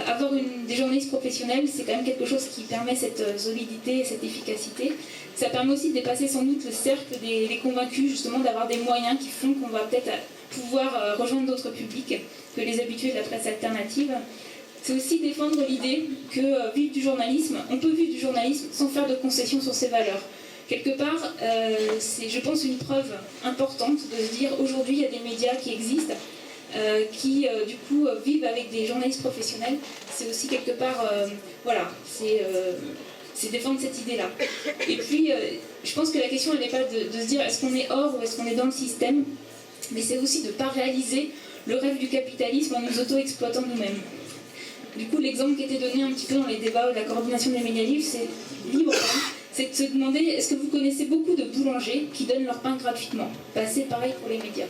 Speaker 6: avoir des journalistes professionnels, c'est quand même quelque chose qui permet cette solidité et cette efficacité. Ça permet aussi de dépasser sans doute le cercle des convaincus, justement d'avoir des moyens qui font qu'on va peut-être pouvoir rejoindre d'autres publics que les habitués de la presse alternative. C'est aussi défendre l'idée que vivre du journalisme, on peut vivre du journalisme sans faire de concessions sur ses valeurs. quelque part, c'est, je pense, une preuve importante de se dire aujourd'hui il y a des médias qui existent, qui du coup vivent avec des journalistes professionnels. C'est aussi quelque part, voilà, c'est défendre cette idée-là. Et puis, je pense que la question, elle n'est pas de se dire est-ce qu'on est hors ou est-ce qu'on est dans le système, mais c'est aussi de ne pas réaliser le rêve du capitalisme en nous auto-exploitant nous-mêmes. Du coup, l'exemple qui était donné un petit peu dans les débats de la coordination des médias libres, c'est de se demander est-ce que vous connaissez beaucoup de boulangers qui donnent leur pain gratuitement? C'est pareil pour les médias.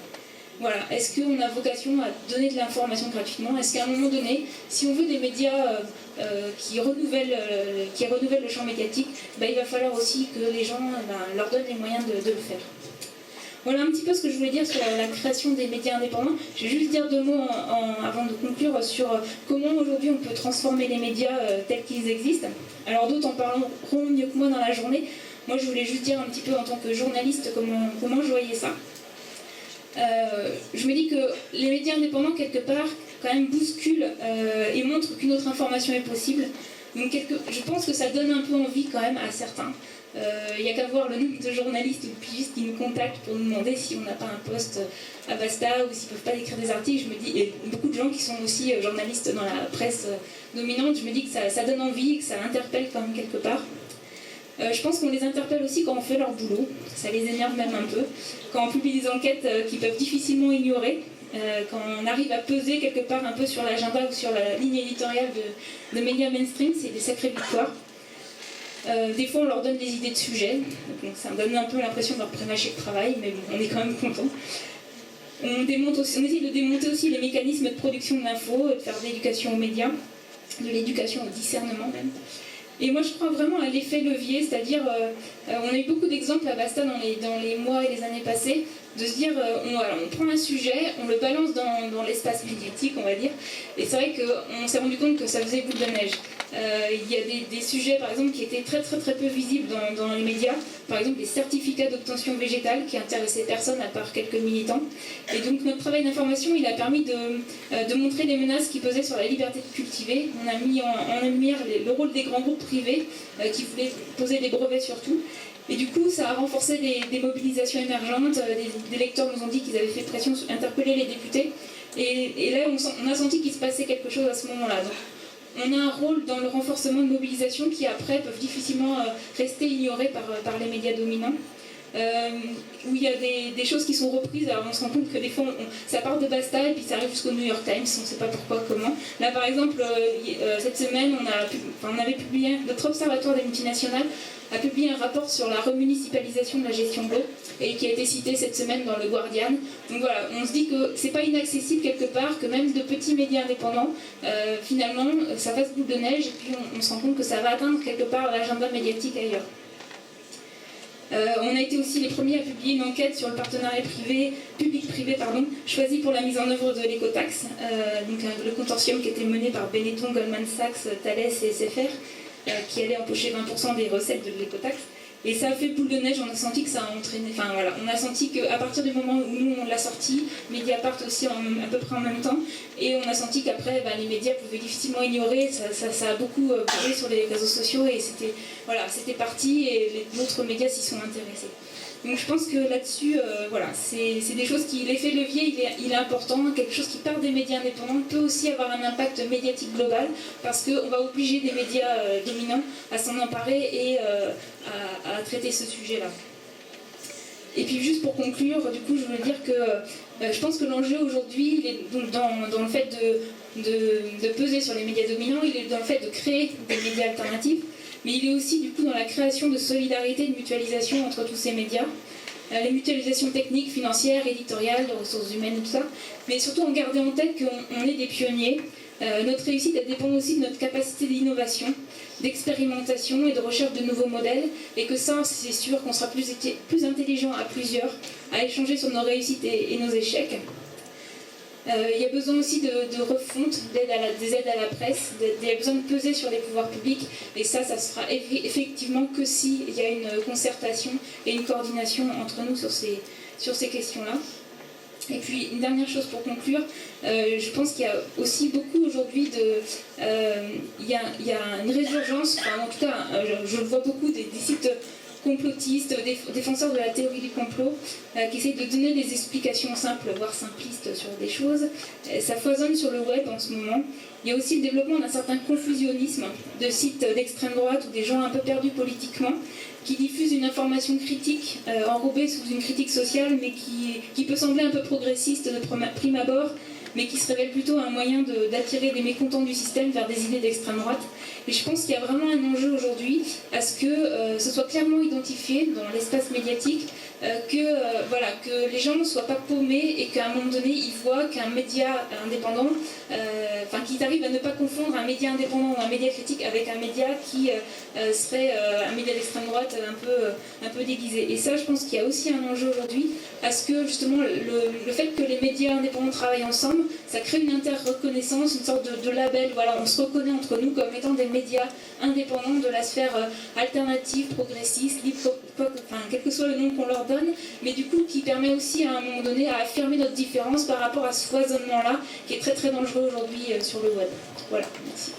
Speaker 6: Voilà. Est-ce qu'on a vocation à donner de l'information gratuitement? Est-ce qu'à un moment donné, si on veut des médias qui renouvellent le champ médiatique, il va falloir aussi que les gens leur donnent les moyens de le faire. Voilà un petit peu ce que je voulais dire sur la création des médias indépendants. Je vais juste dire 2 mots avant de conclure sur comment aujourd'hui on peut transformer les médias tels qu'ils existent. Alors d'autres en parleront mieux que moi dans la journée. Moi je voulais juste dire un petit peu en tant que journaliste comment je voyais ça. Je me dis que les médias indépendants quelque part quand même bousculent et montrent qu'une autre information est possible. Donc je pense que ça donne un peu envie quand même à certains. Il n'y a qu'à voir le nombre de journalistes ou de pigistes qui nous contactent pour nous demander si on n'a pas un poste à Basta ou s'ils ne peuvent pas écrire des articles. Je me dis, et beaucoup de gens qui sont aussi journalistes dans la presse dominante, je me dis que ça donne envie, que ça interpelle quand même quelque part. Je pense qu'on les interpelle aussi quand on fait leur boulot, ça les énerve même un peu, quand on publie des enquêtes qu'ils peuvent difficilement ignorer, quand on arrive à peser quelque part un peu sur l'agenda ou sur la ligne éditoriale de médias mainstream, c'est des sacrées victoires. Des fois on leur donne des idées de sujets, donc ça me donne un peu l'impression de leur prémâcher le travail, mais bon, on est quand même content. On essaie de démonter aussi les mécanismes de production de l'info, de faire de l'éducation aux médias, de l'éducation au discernement même. Et moi je crois vraiment à l'effet levier, c'est-à-dire on a eu beaucoup d'exemples à Basta dans les mois et les années passées, de se dire on prend un sujet, on le balance dans l'espace médiatique on va dire, et c'est vrai qu'on s'est rendu compte que ça faisait boule de neige. Il y a des sujets par exemple qui étaient très peu visibles dans les médias, par exemple les certificats d'obtention végétale qui intéressaient personne à part quelques militants. Et donc notre travail d'information il a permis de montrer les menaces qui pesaient sur la liberté de cultiver. On a mis en lumière le rôle des grands groupes privés qui voulaient poser des brevets sur tout. Et du coup, ça a renforcé des mobilisations émergentes. Des lecteurs nous ont dit qu'ils avaient fait pression, interpeller les députés. Et là, on a senti qu'il se passait quelque chose à ce moment-là. Donc, on a un rôle dans le renforcement de mobilisation qui, après, peuvent difficilement rester ignorés par les médias dominants. Où il y a des choses qui sont reprises, alors on se rend compte que des fois ça part de Basta et puis ça arrive jusqu'au New York Times, on ne sait pas pourquoi, comment. Là par exemple, cette semaine, on avait publié, notre observatoire des multinationales a publié un rapport sur la remunicipalisation de la gestion d'eau et qui a été cité cette semaine dans le Guardian. Donc voilà, on se dit que c'est pas inaccessible quelque part, que même de petits médias indépendants, finalement, ça fasse boule de neige et puis on se rend compte que ça va atteindre quelque part l'agenda médiatique ailleurs. On a été aussi les premiers à publier une enquête sur le partenariat public-privé choisi pour la mise en œuvre de l'écotaxe, donc le consortium qui était mené par Benetton, Goldman Sachs, Thales et SFR, qui allait empocher 20% des recettes de l'écotaxe. Et ça a fait boule de neige, on a senti que ça a entraîné, enfin voilà, on a senti qu'à partir du moment où nous on l'a sorti, Mediapart aussi à peu près en même temps, et on a senti qu'après les médias pouvaient difficilement ignorer, ça a beaucoup bougé sur les réseaux sociaux et c'était parti et d'autres médias s'y sont intéressés. Donc je pense que là-dessus, c'est des choses qui, l'effet levier il est important, quelque chose qui part des médias indépendants peut aussi avoir un impact médiatique global parce qu'on va obliger des médias dominants à s'en emparer et à traiter ce sujet-là. Et puis juste pour conclure, du coup je voulais dire que je pense que l'enjeu aujourd'hui, il est donc dans le fait de peser sur les médias dominants, il est dans le fait de créer des médias alternatifs, mais il est aussi du coup dans la création de solidarité, de mutualisation entre tous ces médias, les mutualisations techniques, financières, éditoriales, de ressources humaines, tout ça, mais surtout en gardant en tête qu'on est des pionniers. Notre réussite elle dépend aussi de notre capacité d'innovation, d'expérimentation et de recherche de nouveaux modèles, et que ça, c'est sûr qu'on sera plus intelligent à plusieurs, à échanger sur nos réussites et nos échecs. Il y a besoin aussi de refonte, des aides à la presse, il y a besoin de peser sur les pouvoirs publics, et ça se fera effectivement que s'il y a une concertation et une coordination entre nous sur ces questions-là. Et puis une dernière chose pour conclure, je pense qu'il y a aussi beaucoup aujourd'hui il y a une résurgence, enfin en tout cas je vois beaucoup des sites complotistes, défenseurs de la théorie du complot, qui essayent de donner des explications simples, voire simplistes sur des choses. Ça foisonne sur le web en ce moment. Il y a aussi le développement d'un certain confusionnisme de sites d'extrême droite ou des gens un peu perdus politiquement, qui diffusent une information critique, enrobée sous une critique sociale, mais qui peut sembler un peu progressiste de prime abord, mais qui se révèle plutôt un moyen d'attirer des mécontents du système vers des idées d'extrême droite. Et je pense qu'il y a vraiment un enjeu aujourd'hui à ce que ce soit clairement identifié dans l'espace médiatique, que les gens ne soient pas paumés et qu'à un moment donné, ils voient qu'un média indépendant, qu'ils arrivent à ne pas confondre un média indépendant ou un média critique avec un média qui serait un média d'extrême droite un peu déguisé. Et ça, je pense qu'il y a aussi un enjeu aujourd'hui à ce que justement le fait que les médias indépendants travaillent ensemble, ça crée une inter-reconnaissance, une sorte de label. Voilà, on se reconnaît entre nous comme étant des médias indépendants de la sphère alternative, progressiste, libre, quel que soit le nom qu'on leur donne, mais du coup qui permet aussi à un moment donné à affirmer notre différence par rapport à ce foisonnement-là qui est très très dangereux aujourd'hui sur le web. Voilà, merci.